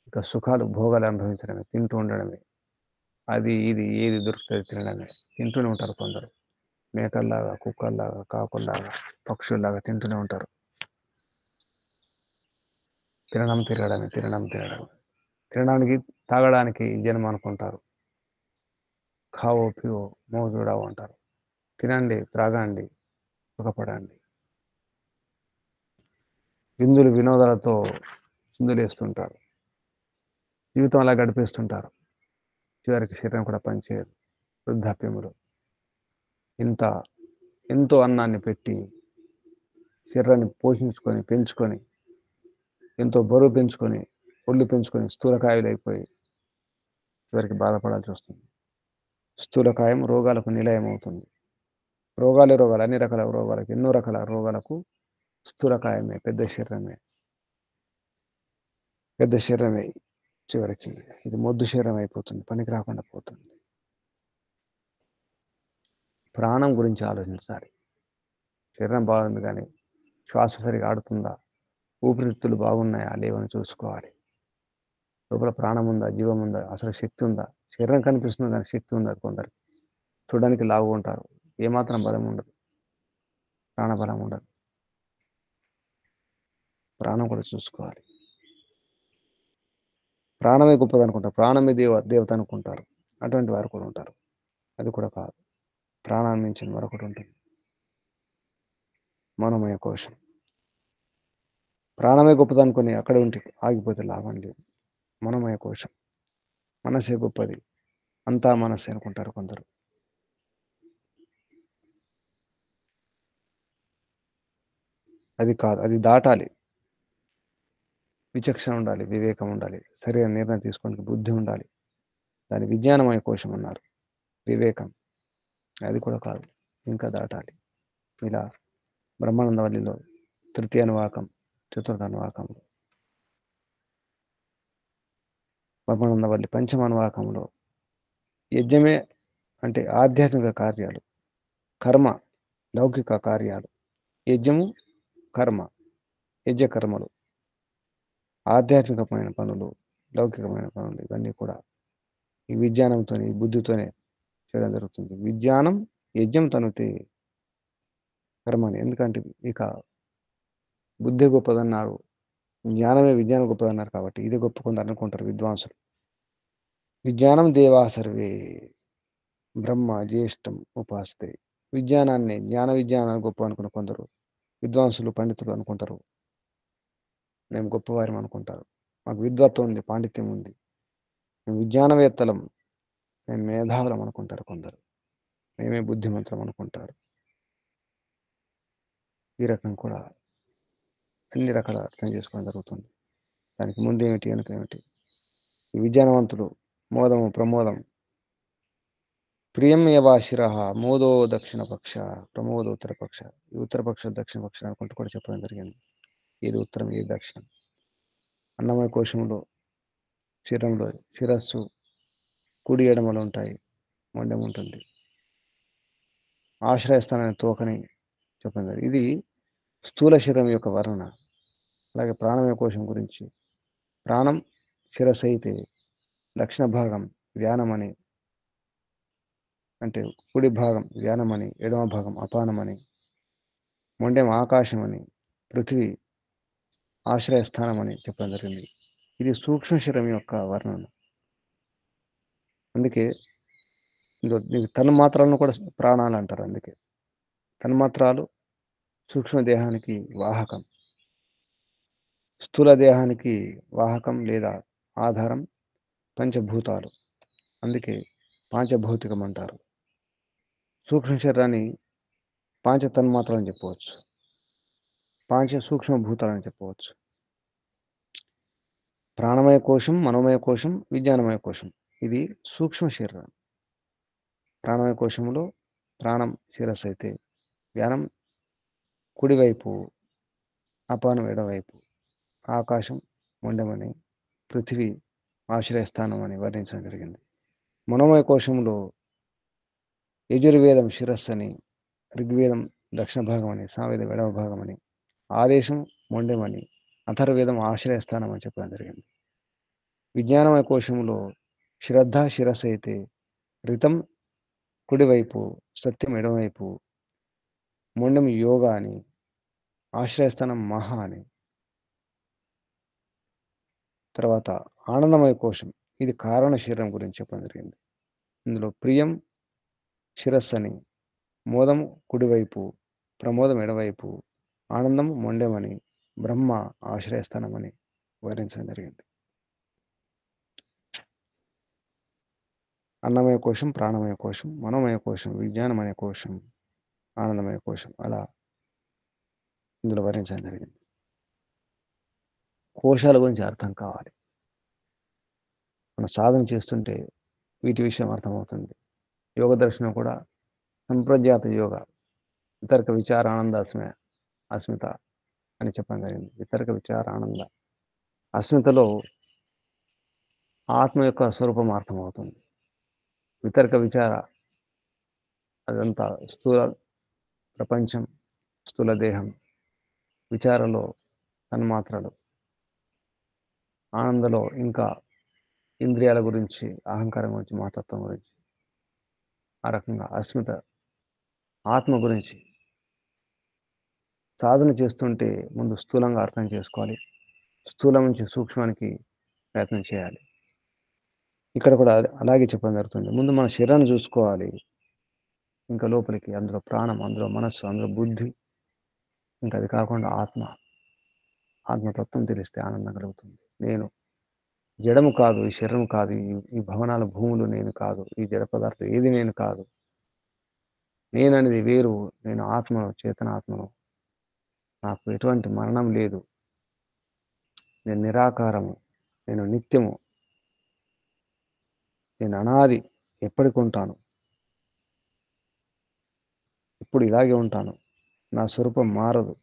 ఇక సుఖాలు, భోగాలు అనుభవించడమే, తింటూ ఉండడమే. అది ఇది ఏది దొరుకుతుంది తినడమే. తింటూనే ఉంటారు కొందరు, మేకల్లాగా, కుక్కల్లాగా, కాకుల్లాగా, పక్షుల్లాగా తింటూనే ఉంటారు. తినడం తిరగడమే, తినడం తినడం. తినడానికి తాగడానికి జన్మ అనుకుంటారు. ఖావో పివో మోజుడావో అంటారు. తినండి, త్రాగండి, సుఖపడండి. విందులు వినోదాలతో చిందులేస్తుంటారు. జీవితం అలా గడిపేస్తుంటారు. చివరికి శరీరం కూడా పనిచేయదు. వృద్ధాప్యములో ఇంత ఎంతో అన్నాన్ని పెట్టి శరీరాన్ని పోషించుకొని పెంచుకొని ఎంతో బరువు పెంచుకొని ఒళ్ళు పెంచుకొని స్థూలకాయులైపోయి చివరికి బాధపడాల్సి వస్తుంది. స్థూలకాయం రోగాలకు నిలయం అవుతుంది. రోగాలు అన్ని రకాల రోగాలకు, ఎన్నో రకాల రోగాలకు స్థూలకాయమే, పెద్ద శరీరమే చివరికి ఇది మొద్దు శరీరం అయిపోతుంది, పనికి రాకుండా పోతుంది. ప్రాణం గురించి ఆలోచించాలి. శరీరం బాగుంది కానీ శ్వాస సరిగా ఆడుతుందా, ఊపిరితిత్తులు బాగున్నాయా లేవని చూసుకోవాలి. లోపల ప్రాణం ఉందా, జీవం ఉందా, అసలు శక్తి ఉందా. శరీరం కనిపిస్తుంది కానీ శక్తి ఉందా. కొందరికి చూడడానికి లావు ఉంటారు, ఏమాత్రం బలం ఉండదు, ప్రాణబలం ఉండదు. ప్రాణం కూడా చూసుకోవాలి. ప్రాణమే గొప్పది అనుకుంటారు, ప్రాణమే దేవత అనుకుంటారు. అటువంటి వారు కూడా ఉంటారు. అది కూడా కాదు. ప్రాణాన్ని మించిన మరొకటి ఉంటుంది, మనోమయ కోశం. ప్రాణమే గొప్పది అనుకుని అక్కడ ఉంటే ఆగిపోతే లాభం లేదు. మనోమయ కోశం, మనసే గొప్పది, అంతా మనసే అనుకుంటారు కొందరు. అది కాదు, అది దాటాలి. విచక్షణ ఉండాలి, వివేకం ఉండాలి, సరైన నిర్ణయం తీసుకోవడానికి బుద్ధి ఉండాలి. దాని విజ్ఞానమయ కోశం అన్నారు. వివేకం అది కూడా కాదు, ఇంకా దాటాలి. ఇలా బ్రహ్మానందవల్లిలో తృతీయ అనువాకం, చతుర్థ అనువాకంలో, బ్రహ్మానందవల్లి పంచమ అనువాకంలో యజ్ఞమే అంటే ఆధ్యాత్మిక కార్యాలు, కర్మ లౌకిక కార్యాలు. యజ్ఞము కర్మ, యజ్ఞకర్మలు, ఆధ్యాత్మికమైన పనులు, లౌకికమైన పనులు, ఇవన్నీ కూడా ఈ విజ్ఞానంతో, ఈ బుద్ధితోనే చేయడం జరుగుతుంది. విజ్ఞానం యజ్ఞం తనుతే కర్మని. ఎందుకంటే ఇక బుద్ధి గొప్పదన్నారు, జ్ఞానమే విజ్ఞానం గొప్పదన్నారు కాబట్టి ఇది గొప్ప కొందరు అనుకుంటారు విద్వాంసులు. విజ్ఞానం దేవా సర్వే బ్రహ్మ జ్యేష్టం ఉపాస్తే. విజ్ఞానాన్ని, జ్ఞాన విజ్ఞానాన్ని గొప్ప అనుకున్న కొందరు విద్వాంసులు, పండితులు అనుకుంటారు. మేము గొప్పవారం అనుకుంటారు. మాకు విద్వత్వం ఉంది, పాండిత్యం ఉంది, మేము విజ్ఞానవేత్తలం, మేము మేధావులం అనుకుంటారు కొందరు. మేమే బుద్ధిమంతులం అనుకుంటారు. ఈ రకం కూడా అన్ని రకాల అర్థం చేసుకోవడం జరుగుతుంది. దానికి ముందేమిటి వెనుక ఏమిటి. ఈ విజ్ఞానవంతులు మోదము ప్రమోదం, ప్రియం యవాశిర మోదో దక్షిణ పక్ష ప్రమోదో ఉత్తరపక్ష. ఈ ఉత్తరపక్ష దక్షిణ పక్ష అనుకుంటూ కూడా చెప్పడం జరిగింది. ఏది ఉత్తరం, ఏది దక్షిణం. అన్నమయ కోశంలో, శరీరంలో శిరస్సు కుడి ఎడమలు ఉంటాయి, మొండెం ఉంటుంది. ఆశ్రయస్థానాన్ని తోకని చెప్పడం జరిగింది. ఇది స్థూల శరీరం యొక్క వర్ణన. అలాగే ప్రాణమయ కోశం గురించి, ప్రాణం శిరస్సు అయితే దక్షిణ భాగం వ్యానమని, అంటే కుడి భాగం వ్యానమని, ఎడమ భాగం అపానమని, మొండెం ఆకాశమని, పృథ్వీ ఆశ్రయస్థానం అని చెప్పడం జరిగింది. ఇది సూక్ష్మ శరీరం యొక్క వర్ణన. అందుకే దీనికి తన్మాత్రలను కూడా ప్రాణాలు అంటారు. అందుకే తన్మాత్రాలు సూక్ష్మ దేహానికి వాహకం, స్థూల దేహానికి వాహకం లేదా ఆధారం పంచభూతాలు. అందుకే పాంచభౌతికం అంటారు. సూక్ష్మ శరీరాన్ని పాంచ తన్మాత్రలని చెప్పవచ్చు, పాంచ సూక్ష్మ భూతాలని చెప్పవచ్చు. ప్రాణమయ కోశం, మనోమయ కోశం, విజ్ఞానమయ కోశం, ఇది సూక్ష్మ శరీరం. ప్రాణమయ కోశంలో ప్రాణం శిరస్సు అయితే వ్యానం కుడివైపు, అపానం ఎడవైపు, ఆకాశం మొండమని, పృథివీ ఆశ్రయస్థానం అని వర్ణించడం జరిగింది. మనోమయ కోశంలో యజుర్వేదం శిరస్సు అని, ఋగ్వేదం దక్షిణ భాగం అని, సామవేదం ఎడమ భాగం అని, ఆదేశం మొండెమని, అథర్వేదం ఆశ్రయస్థానం అని చెప్పడం జరిగింది. విజ్ఞానమయ కోశంలో శ్రద్ధ శిరస్సు అయితే రితం కుడివైపు, సత్యం ఎడమవైపు, మొండెం యోగ అని, ఆశ్రయస్థానం మహా అని. తర్వాత ఆనందమయ కోశం, ఇది కారణ శరీరం గురించి చెప్పడం జరిగింది. ఇందులో ప్రియం శిరస్సని, మోదం కుడివైపు, ప్రమోదం ఎడవైపు, ఆనందం మొండెమని, బ్రహ్మ ఆశ్రయస్థానమని వివరించడం జరిగింది. అన్నమయ కోశం, ప్రాణమయ కోశం, మనోమయ కోశం, విజ్ఞానమయ కోశం, ఆనందమయ కోశం అలా ఇందులో వర్ణించడం జరిగింది. కోశాల గురించి అర్థం కావాలి. మనం సాధన చేస్తుంటే వీటి విషయం అర్థమవుతుంది. యోగ దర్శనం కూడా సంప్రజ్ఞాత యోగ, వితర్క విచార ఆనంద అస్మిత అని చెప్పడం జరిగింది. వితర్క విచార ఆనంద అస్మితలో ఆత్మ యొక్క స్వరూపం అర్థమవుతుంది. వితర్క విచార అదంతా స్థూల ప్రపంచం, స్థూల దేహం, విచారలో తన్మాత్రలు, ఆనందలో ఇంకా ఇంద్రియాల గురించి, అహంకారం గురించి, మహతత్వం గురించి, ఆ రకంగా అస్మిత ఆత్మ గురించి సాధన చేస్తుంటే ముందు స్థూలంగా అర్థం చేసుకోవాలి. స్థూలం నుంచి సూక్ష్మానికి ప్రయత్నం చేయాలి. ఇక్కడ కూడా అలాగే చెప్పడం జరుగుతుంది. ముందు మన శరీరాన్ని చూసుకోవాలి, ఇంకా లోపలికి, అందులో ప్రాణం, అందులో మనస్సు, అందులో బుద్ధి, ఇంకా అది కాకుండా ఆత్మతత్వం తెలిస్తే ఆనందం కలుగుతుంది. నేను జడము కాదు, ఈ శరీరం కాదు, ఈ భవనాల భూములు నేను కాదు, ఈ జడ పదార్థం ఏది నేను కాదు, నేననేది వేరు, నేను ఆత్మను, చేతనాత్మను, నాకు ఎటువంటి మరణం లేదు, నేను నిరాకారము, నేను నిత్యము, నేను అనాది, ఎప్పటికి ఉంటాను, ఇప్పుడు ఇలాగే ఉంటాను, నా స్వరూపం మారదు,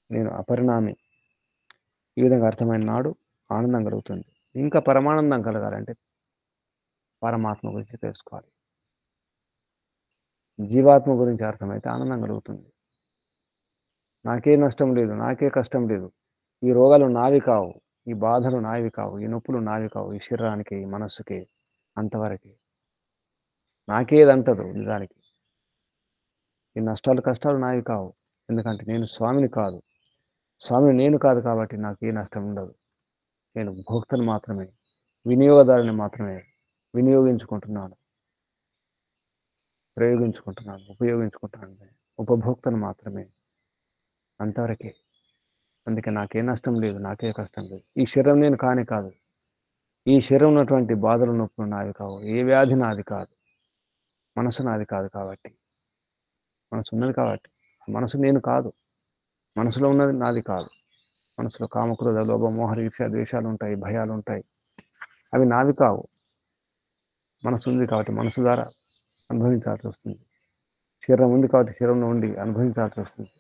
నేను అపరిణామి. ఈ విధంగా అర్థమైన నాడు ఆనందం కలుగుతుంది. ఇంకా పరమానందం కలగాలంటే పరమాత్మ గురించి తెలుసుకోవాలి. జీవాత్మ గురించి అర్థమైతే ఆనందం కలుగుతుంది. నాకే నష్టం లేదు, నాకే కష్టం లేదు, ఈ రోగాలు నావి కావు, ఈ బాధలు నావి కావు, ఈ నొప్పులు నావి కావు, ఈ శరీరానికి, ఈ మనస్సుకి, అంతవరకు నాకేది అంటదు. నిజానికి ఈ నష్టాలు కష్టాలు నావి కావు. ఎందుకంటే నేను స్వామిని కాదు, స్వామిని నేను కాదు కాబట్టి నాకు ఏ నష్టం ఉండదు. నేను భోక్తను మాత్రమే, వినియోగదారుని మాత్రమే, వినియోగించుకుంటున్నాను, ప్రయోగించుకుంటున్నాను, ఉపయోగించుకుంటున్నాను, ఉపభోక్తను మాత్రమే, అంతవరకే. అందుకే నాకే నష్టం లేదు, నాకే కష్టం లేదు. ఈ శరీరం నేను కానే కాదు, ఈ శరీరం ఉన్నటువంటి బాధలు నొప్పులు నావి కావు, ఏ వ్యాధి నాది కాదు, మనసు నాది కాదు కాబట్టి, మనసు ఉన్నది కాబట్టి, మనసు నేను కాదు, మనసులో ఉన్నది నాది కాదు. మనసులో కామక్రోధ లోభ మోహ ఈర్ష్య ద్వేషాలు ఉంటాయి, భయాలు ఉంటాయి, అవి నావి కావు. మనసు ఉంది కాబట్టి మనసు ద్వారా అనుభవించాల్సి వస్తుంది. శరీరం ఉంది కాబట్టి శరీరంలో ఉండి అనుభవించాల్సి వస్తుంది.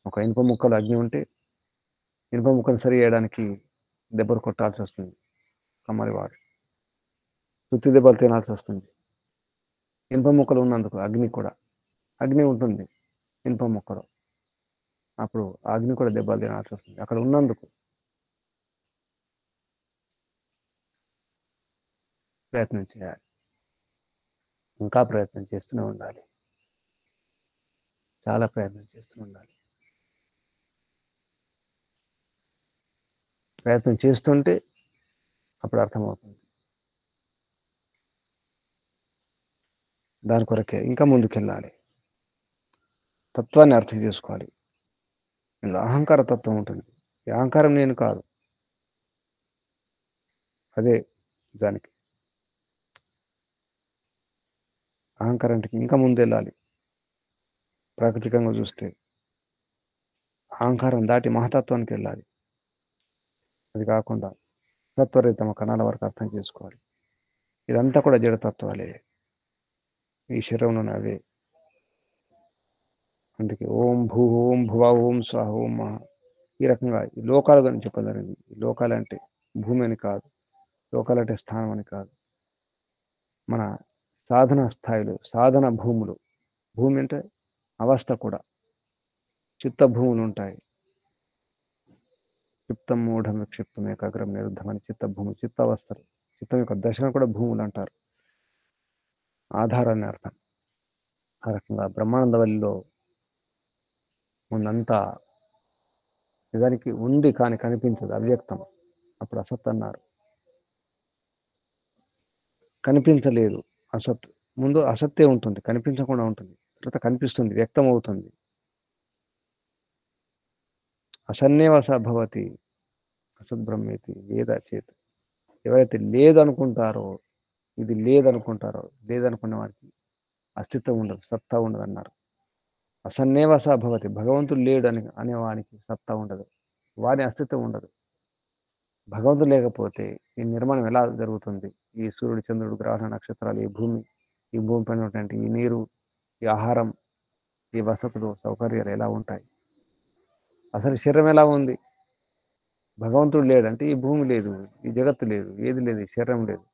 ఒక ఇనుప ముక్కలు అగ్ని ఉంటే ఇనుప ముక్కలు సరి చేయడానికి దెబ్బలు కొట్టాల్సి వస్తుంది, కమ్మరివాడు సుత్తి దెబ్బలు తినాల్సి వస్తుంది. ఇనుప ముక్కలు ఉన్నందుకు అగ్ని కూడా, అగ్ని ఉంటుంది ఇనుప ముక్కలు, అప్పుడు అగ్ని కూడా దెబ్బలు తినాల్సి వస్తుంది అక్కడ ఉన్నందుకు. ప్రయత్నం చేయాలి, ఇంకా ప్రయత్నం చేస్తూనే ఉండాలి, చాలా ప్రయత్నం చేస్తూనే ఉండాలి. ప్రయత్నం చేస్తుంటే అప్పుడు అర్థమవుతుంది. దాని కొరకే ఇంకా ముందుకెళ్ళాలి, తత్వాన్ని అర్థం చేసుకోవాలి. ఇందులో అహంకార తత్వం ఉంటుంది. ఈ అహంకారం నేను కాదు, అదే దానికి అహంకారానికి ఇంకా ముందు వెళ్ళాలి. ప్రాకృతికంగా చూస్తే అహంకారం దాటి మహతత్వానికి వెళ్ళాలి. అది కాకుండా తత్వరహితమ కణాల వరకు అర్థం చేసుకోవాలి. ఇదంతా కూడా జడతత్వాలే, ఈ శరీరంలోనే అవే. అందుకే ఓం భూ ఓం భువ ఓం స్వాహ ఓం మహా, ఈ రకంగా ఈ లోకాల గురించి చెప్పడం జరిగింది. ఈ లోకాలంటే భూమి అని కాదు, లోకాలంటే స్థానం అని కాదు, మన సాధన స్థాయిలు, సాధన భూములు. భూమి అంటే అవస్థ కూడా, చిత్త భూములు ఉంటాయి. చిత్తం మూఢం విక్షిప్తం ఏకాగ్రం నిరుద్ధం అని చిత్త భూమి, చిత్త అవస్థలు, చిత్తం యొక్క దశను కూడా భూములు అంటారు, ఆధారాన్ని అర్థం. ఆ రకంగా బ్రహ్మానందవల్లిలో ఉన్నంతా నిజానికి ఉంది కానీ కనిపించదు, అవ్యక్తం. అప్పుడు అసత్ అన్నారు. కనిపించలేదు. అసత్. ముందు అసత్తే ఉంటుంది, కనిపించకుండా ఉంటుంది. తర్వాత కనిపిస్తుంది, వ్యక్తం అవుతుంది. అసన్నేవ స భవతి అసద్బ్రహ్మేతి వేద చేత్. ఎవరైతే లేదనుకుంటారో, ఇది లేదనుకుంటారో, లేదనుకున్న వారికి అస్తిత్వం ఉండదు, సత్తా ఉండదు అన్నారు. అసన్నేవ స భవతి, భగవంతుడు లేడు అనేవానికి సత్తా ఉండదు, వాని అస్తిత్వం ఉండదు. భగవంతుడు లేకపోతే ఈ నిర్మాణం ఎలా జరుగుతుంది? ఈ సూర్యుడు, చంద్రుడు, గ్రహాలు, నక్షత్రాలు, ఈ భూమి పైన ఉన్నటువంటి ఈ నీరు, ఈ ఆహారం, ఈ వసతులు, సౌకర్యాలు ఎలా ఉంటాయి? అసలు శరీరం ఎలా ఉంది? భగవంతుడు లేడంటే ఈ భూమి లేదు, ఈ జగత్తు లేదు, ఏది లేదు, ఈ శరీరం లేదు.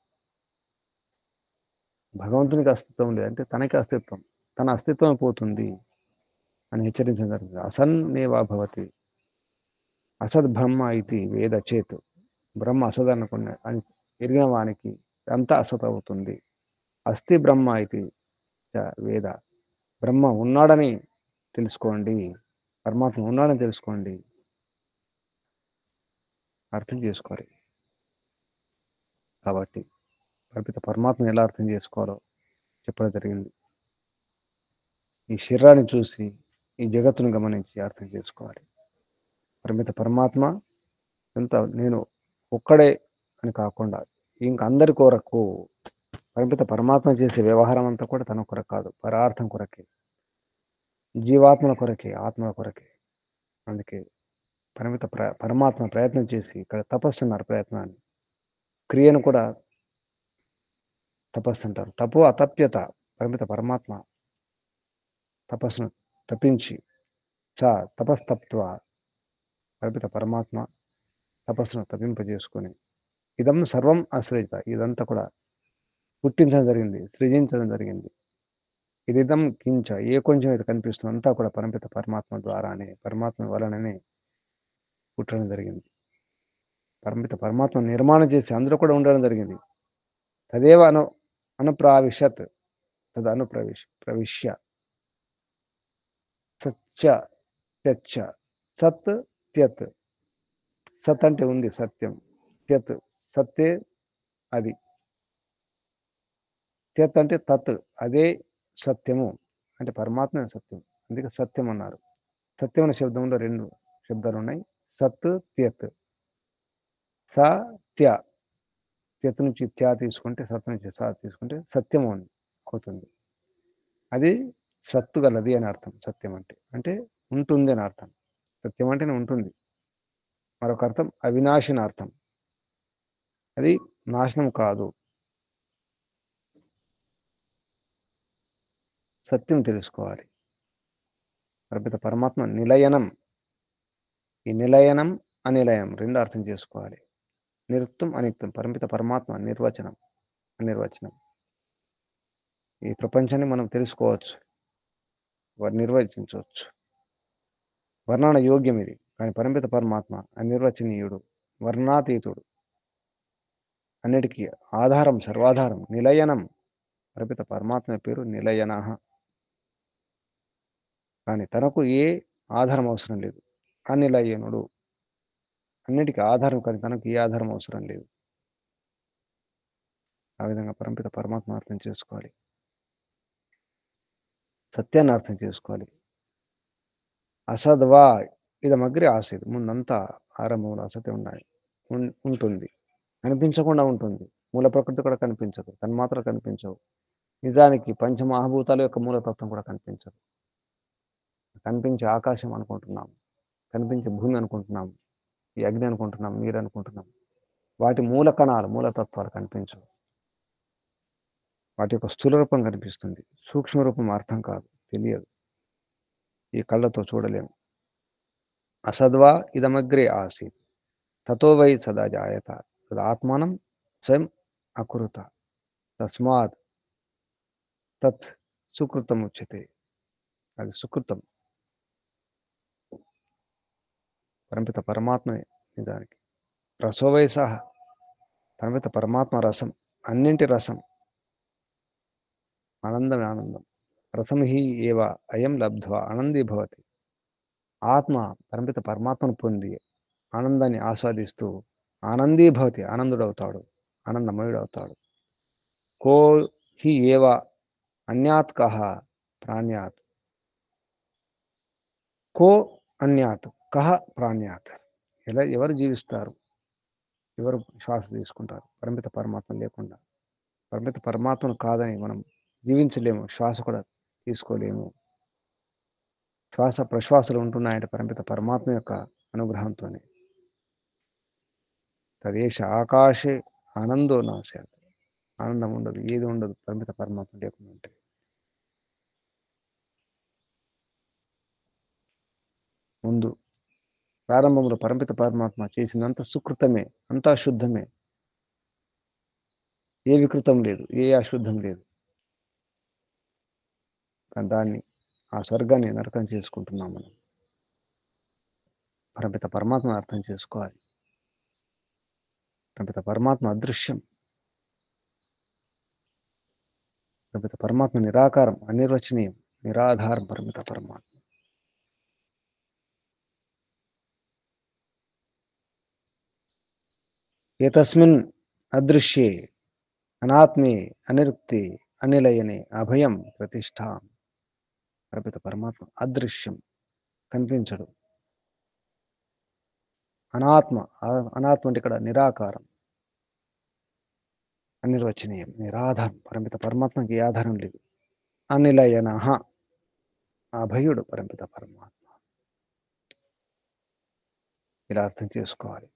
భగవంతునికి అస్తిత్వం లేదంటే తనకి అస్తిత్వం, తన అస్తిత్వం పోతుంది అని హెచ్చరించడం జరుగుతుంది. అసన్నేవా భవతి అసద్ బ్రహ్మ ఇది వేద చేతు. బ్రహ్మ అసద్ అనుకున్న అని ఎరిగిన వానికి అంతా అసత్ అవుతుంది. అస్థి బ్రహ్మ ఇది వేద. బ్రహ్మ ఉన్నాడని తెలుసుకోండి, పరమాత్మ ఉన్నాడని తెలుసుకోండి, అర్థం చేసుకోవాలి. కాబట్టి పరమాత్మను ఎలా అర్థం చేసుకోవాలో చెప్పడం జరిగింది. ఈ శరీరాన్ని చూసి ఈ జగత్తును గమనించి అర్థం చేసుకోవాలి. పరమాత్మ ఎంత నేను ఒక్కడే అని కాకుండా ఇంక అందరి కొరకు, పరమాత్మ చేసే వ్యవహారం అంతా కూడా తన కొరకు కాదు, పరార్థం కొరకే, జీవాత్మల కొరకే, ఆత్మల కొరకే. అందుకే పరమాత్మ ప్రయత్నం చేసి ఇక్కడ తపస్సు అన్నారు. ప్రయత్నాన్ని, క్రియను కూడా తపస్సు అంటారు. తపో అతప్యత. పరమాత్మ తపస్సును తప్పించి తపస్తత్వ పరమాత్మ తపస్సును తప్పింపజేసుకొని ఇదం సర్వం ఆశ్రయిత, ఇదంతా కూడా పుట్టించడం జరిగింది, సృజించడం జరిగింది. ఇదిదం కించ, ఏ కొంచెం అయితే కనిపిస్తుంది అంతా కూడా పరమాత్మ ద్వారానే, పరమాత్మ వలననే పుట్టడం జరిగింది. పరమాత్మ నిర్మాణం చేసి అందులో కూడా ఉండడం జరిగింది. తదేవ అనుప్రావిశత్ తద్ ప్రవిశ్య సత్య త్యచ్చ. సత్ త్యత్. సత్ అంటే ఉంది, సత్యం. త్యత్ సత్తే, అది. త్యత్ అంటే తత్, అదే సత్యము. అంటే పరమాత్మ సత్యం, అందుకే సత్యం అన్నారు. సత్యం అనే శబ్దంలో రెండు శబ్దాలు ఉన్నాయి, సత్ త్యత్. స త్య, త్యత్ నుంచి త్యా తీసుకుంటే, సత్ నుంచి సా తీసుకుంటే సత్యము అని అవుతుంది. అది సత్తు గలది అని అర్థం. సత్యం అంటే అంటే ఉంటుంది అని అర్థం. సత్యం అంటేనే ఉంటుంది. మరొక అర్థం అవినాశి అని అర్థం, అది నాశనం కాదు. సత్యం తెలుసుకోవాలి. పరమాత్మ నిలయనం. ఈ నిలయనం, అనిలయం రెండు అర్థం చేసుకోవాలి. నిరుక్తం, అనిత్యం. పరమాత్మ నిర్వచనం, అనిర్వచనం. ఈ ప్రపంచాన్ని మనం తెలుసుకోవచ్చు, నిర్వచించవచ్చు. వర్ణన యోగ్యం ఇది. కానీ పరమాత్మ అనిర్వచనీయుడు, వర్ణాతీతుడు, అన్నిటికీ ఆధారం, సర్వాధారం, నిలయనం. పరమాత్మ పేరు నిలయన. కానీ తనకు ఏ ఆధారం అవసరం లేదు. అనిలయనుడు, అన్నిటికీ ఆధారం, కానీ తనకు ఏ ఆధారం అవసరం లేదు. ఆ విధంగా పరమాత్మ అర్థం చేసుకోవాలి, సత్యాన్ని అర్థం చేసుకోవాలి. అసద్వా ఇదమగ్రే ఆసీత్. ముందంతా ఆరంభంలో అసత్యం ఉంటుంది, కనిపించకుండా ఉంటుంది. మూల ప్రకృతి కూడా కనిపించదు, తన్మాత్రలు కనిపించవు. నిజానికి పంచమహాభూతాల యొక్క మూలతత్వం కూడా కనిపించదు. కనిపించే ఆకాశం అనుకుంటున్నాం, కనిపించే భూమి అనుకుంటున్నాం, ఈ అగ్ని అనుకుంటున్నాం, నీరు అనుకుంటున్నాం. వాటి మూల కణాలు, మూలతత్వాలు కనిపించవు. వాటి యొక్క స్థూల రూపం కనిపిస్తుంది, సూక్ష్మ రూపం అర్థం కాదు, తెలియదు, ఈ కళ్ళతో చూడలేము. అసద్వా ఇదమగ్రే ఆసీత్ తతో వై సదా జాయత తదాత్మానం స్వయం అకురుత తస్మాత్ తత్ సుకృతం ఉచ్యతే. అది సుకృతం. పరమాత్మే నిజానికి. రసోవై సహ, పరమాత్మ రసం, అన్నింటి రసం. ఆనందమే ఆనందం. రసం హి ఏవ అయం లబ్ధ్వా ఆనందీ భవతి. ఆత్మ పరమాత్మను పొంది ఆనందాన్ని ఆస్వాదిస్తూ ఆనందీ భవతి, ఆనందుడవుతాడు, ఆనందమయుడవుతాడు. కో హి ఏవ అన్యాత్ కహ ప్రాణ్యాత్. కో అన్యాత్ కహ ప్రాణ్యాత్. ఎవరు జీవిస్తారు, ఎవరు శ్వాస తీసుకుంటారు పరిమిత పరమాత్మ లేకుండా? పరిమిత పరమాత్మను కాదని మనం జీవించలేము, శ్వాస కూడా తీసుకోలేము. శ్వాస ప్రశ్వాసలు ఉంటున్నాయంటే పరిమిత పరమాత్మ యొక్క అనుగ్రహంతోనే. తదేశ ఆకాశే ఆనందో నాస్యాత్. ఆనందం ఉండదు, ఏది ఉండదు పరిమిత పరమాత్మ లేకుండా ఉంటే. ముందు ప్రారంభంలో పరిమిత పరమాత్మ చేసినంత సుకృతమే, అంతా శుద్ధమే, ఏ వికృతం లేదు, ఏ అశుద్ధం లేదు. కానీ దాన్ని, ఆ స్వర్గాన్ని నరకం చేసుకుంటున్నాం మనం. పరిమిత పరమాత్మను అర్థం చేసుకోవాలి. పరిమిత పరమాత్మ అదృశ్యం, పరిమిత పరమాత్మ నిరాకారం, అనిర్వచనీయం, నిరాధారం పరిమిత పరమాత్మ. ఏతస్మిన్ అదృశ్యే అనాత్మే అనిరుక్తే అనిలయనే అభయం ప్రతిష్టాం. పరిమిత పరమాత్మ అదృశ్యం, కనిపించడు. అనాత్మ, అనాత్మ అంటే ఇక్కడ నిరాకారం, అనిర్వచనీయం, నిరాధారం. పరిమిత పరమాత్మకి ఏ ఆధారం లేదు. అనిలయన, అభయుడు పరిమిత పరమాత్మ. ఇలా అర్థం చేసుకోవాలి.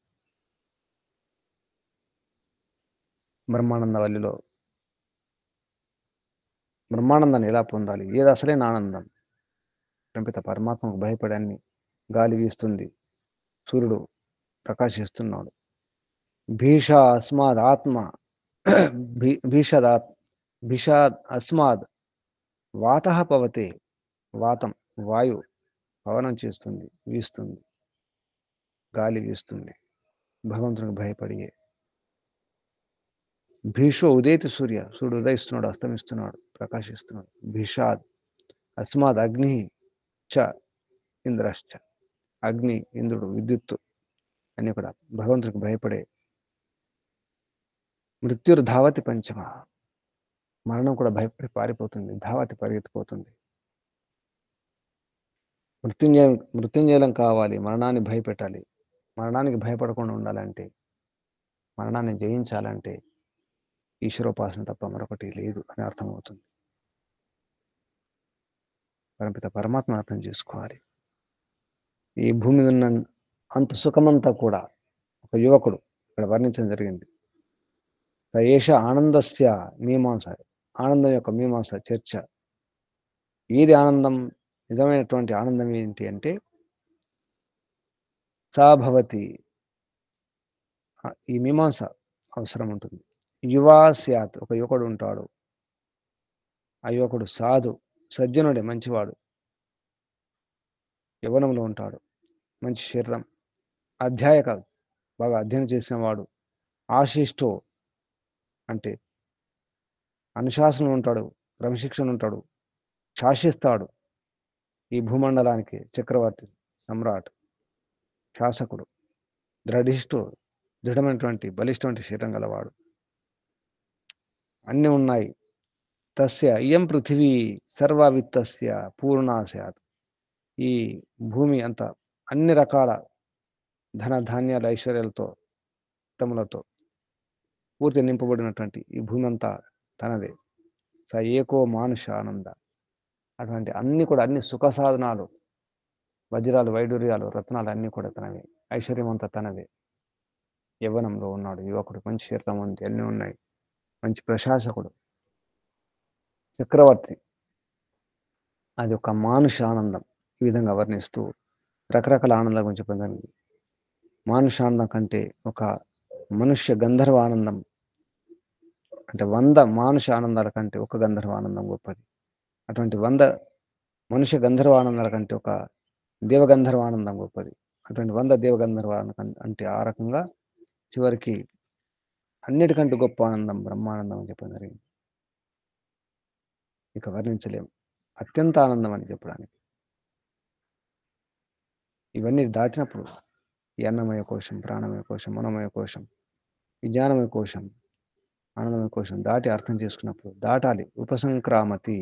బ్రహ్మానంద వల్లిలో బ్రహ్మానందాన్ని ఎలా పొందాలి, ఏది అసలైన ఆనందం? పరిమిత పరమాత్మకు భయపడాన్ని. గాలి వీస్తుంది, సూర్యుడు ప్రకాశిస్తున్నాడు. భీష అస్మాద్ ఆత్మ భీషదాత్ భీషాద్ అస్మాద్ వాత పవతే. వాతం వాయు పవనం చేస్తుంది, వీస్తుంది, గాలి వీస్తుంది. భగవంతునికి భయపడి. భీషో ఉదయతి సూర్య, సూర్యుడు ఉదయిస్తున్నాడు, అస్తమిస్తున్నాడు, ప్రకాశిస్తున్నాడు. భీషాద్ అస్మాద్ అగ్ని చ ఇంద్రశ్చ. అగ్ని, ఇంద్రుడు, విద్యుత్తు అని కూడా భగవంతునికి భయపడే. మృత్యుర్ధావతి పంచమ. మరణం కూడా భయపడి పారిపోతుంది, ధావతి పరిగెత్తిపోతుంది. మృత్యుంజయం కావాలి, మరణాన్ని భయపెట్టాలి. మరణానికి భయపడకుండా ఉండాలంటే, మరణాన్ని జయించాలంటే ఈశ్వరోపాసన తప్ప మరొకటి లేదు అని అర్థమవుతుంది. పరిమిత పరమాత్మ అర్థం చేసుకోవాలి. ఈ భూమి మీద ఉన్న అంత సుఖమంతా కూడా ఒక యువకుడు ఇక్కడ వర్ణించడం జరిగింది. సయేష ఆనందస్య మీమాంస. ఆనందం యొక్క మీమాంస చర్చ. ఏది ఆనందం, నిజమైనటువంటి ఆనందం ఏంటి అంటే, సా భవతి. ఈ మీమాంస అవసరం ఉంటుంది. యువా స్యాత్. ఒక యువకుడు ఉంటాడు, ఆ యువకుడు సాధు, సజ్జనుడే, మంచివాడు, యవ్వనంలో ఉంటాడు, మంచి శరీరం, అధ్యాయక, బాగా అధ్యయనం చేసిన వాడు. ఆశిష్టో అంటే అనుశాసనం ఉంటాడు, క్రమశిక్షణ ఉంటాడు, శాసిస్తాడు. ఈ భూమండలానికి చక్రవర్తి, సమ్రాట్, శాసకుడు. దృఢిష్ఠు, దృఢమైనటువంటి బలిష్టమైన శరీరం గలవాడు. అన్నీ ఉన్నాయి. తస్య ఇయం పృథివీ సర్వవిత్తస్య పూర్ణా స్యాత్. ఈ భూమి అంతా అన్ని రకాల ధన ధాన్యాల ఐశ్వర్యాలతో, తములతో పూర్తి నింపబడినటువంటి ఈ భూమి అంతా తనదే. స ఏకో మానుష ఆనంద. అటువంటి అన్ని కూడా, అన్ని సుఖ సాధనాలు, వజ్రాలు, వైడూర్యాలు, రత్నాలు అన్నీ కూడా తనవే. ఐశ్వర్యం అంతా తనదే. యవ్వనంలో ఉన్నాడు యువకుడు, మంచి శరీరం ఉంది, అన్నీ ఉన్నాయి, మంచి ప్రశాసకుడు, చక్రవర్తి. అది ఒక మానుష ఆనందం. ఈ విధంగా వర్ణిస్తూ రకరకాల ఆనందాల గురించి పొందండి. మానుషానందం కంటే ఒక మనుష్య గంధర్వ ఆనందం, అంటే 100 మానుష ఆనందాల కంటే ఒక గంధర్వ ఆనందం గొప్పది. అటువంటి 100 మనుష్య గంధర్వ ఆనందాల కంటే ఒక దేవగంధర్వ ఆనందం గొప్పది. అటువంటి 100 దేవగంధర్వ అంటే ఆ రకంగా చివరికి అన్నిటికంటే గొప్ప ఆనందం బ్రహ్మానందం అని చెప్పడం జరిగింది. ఇక వర్ణించలేము, అత్యంత ఆనందం అని చెప్పడానికి. ఇవన్నీ దాటినప్పుడు ఈ అన్నమయ కోశం, ప్రాణమయ కోశం, మనోమయ కోశం, విజ్ఞానమయ కోశం, ఆనందమైన కోశం దాటి అర్థం చేసుకున్నప్పుడు దాటాలి. ఉపసంక్రామతి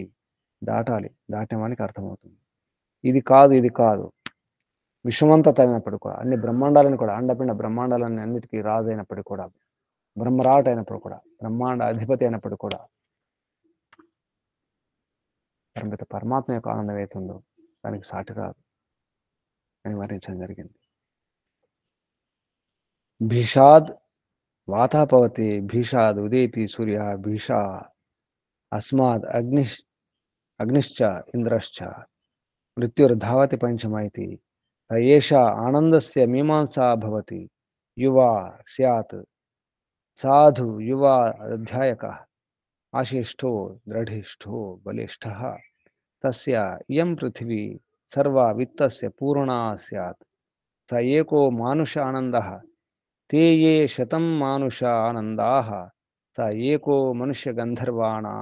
దాటాలి. దాటేవానికి అర్థమవుతుంది. ఇది కాదు, ఇది కాదు. విశ్వమంతా తగినప్పుడు కూడా అన్ని బ్రహ్మాండాలను కూడా అండపిండ బ్రహ్మాండాలన్నీ అన్నిటికీ రాజు అయినప్పటికీ కూడా బ్రహ్మరాట్ అయినప్పుడు కూడా బ్రహ్మాండ అధిపతి అయినప్పుడు కూడా పరమిత పరమాత్మ యొక్క ఆనందం అవుతుందో దానికి సాటి రాదు అని వర్ణించడం జరిగింది. భీషాద్ వాతాపవతి భీషాద్ ఉదేతి సూర్య భీషా అస్మాద్ అగ్నిశ్చ ఇంద్రశ్చ మృత్యుర్ధావతి పంచమైతి ఏష ఆనందస్య మీమాంసా భవతి యువా స్యాత్ సాధు యువా అధ్యాయకః ఆశిష్టో దృఢిష్ఠో బలిష్ఠః తస్య ఇయం పృథివీ సర్వా విత్తస్య పూర్ణా స్యాత్ స ఏకో మానుష ఆనందః ते ये शतं मानुष आनन्दाः स एको मनुष्य गन्धर्वाणां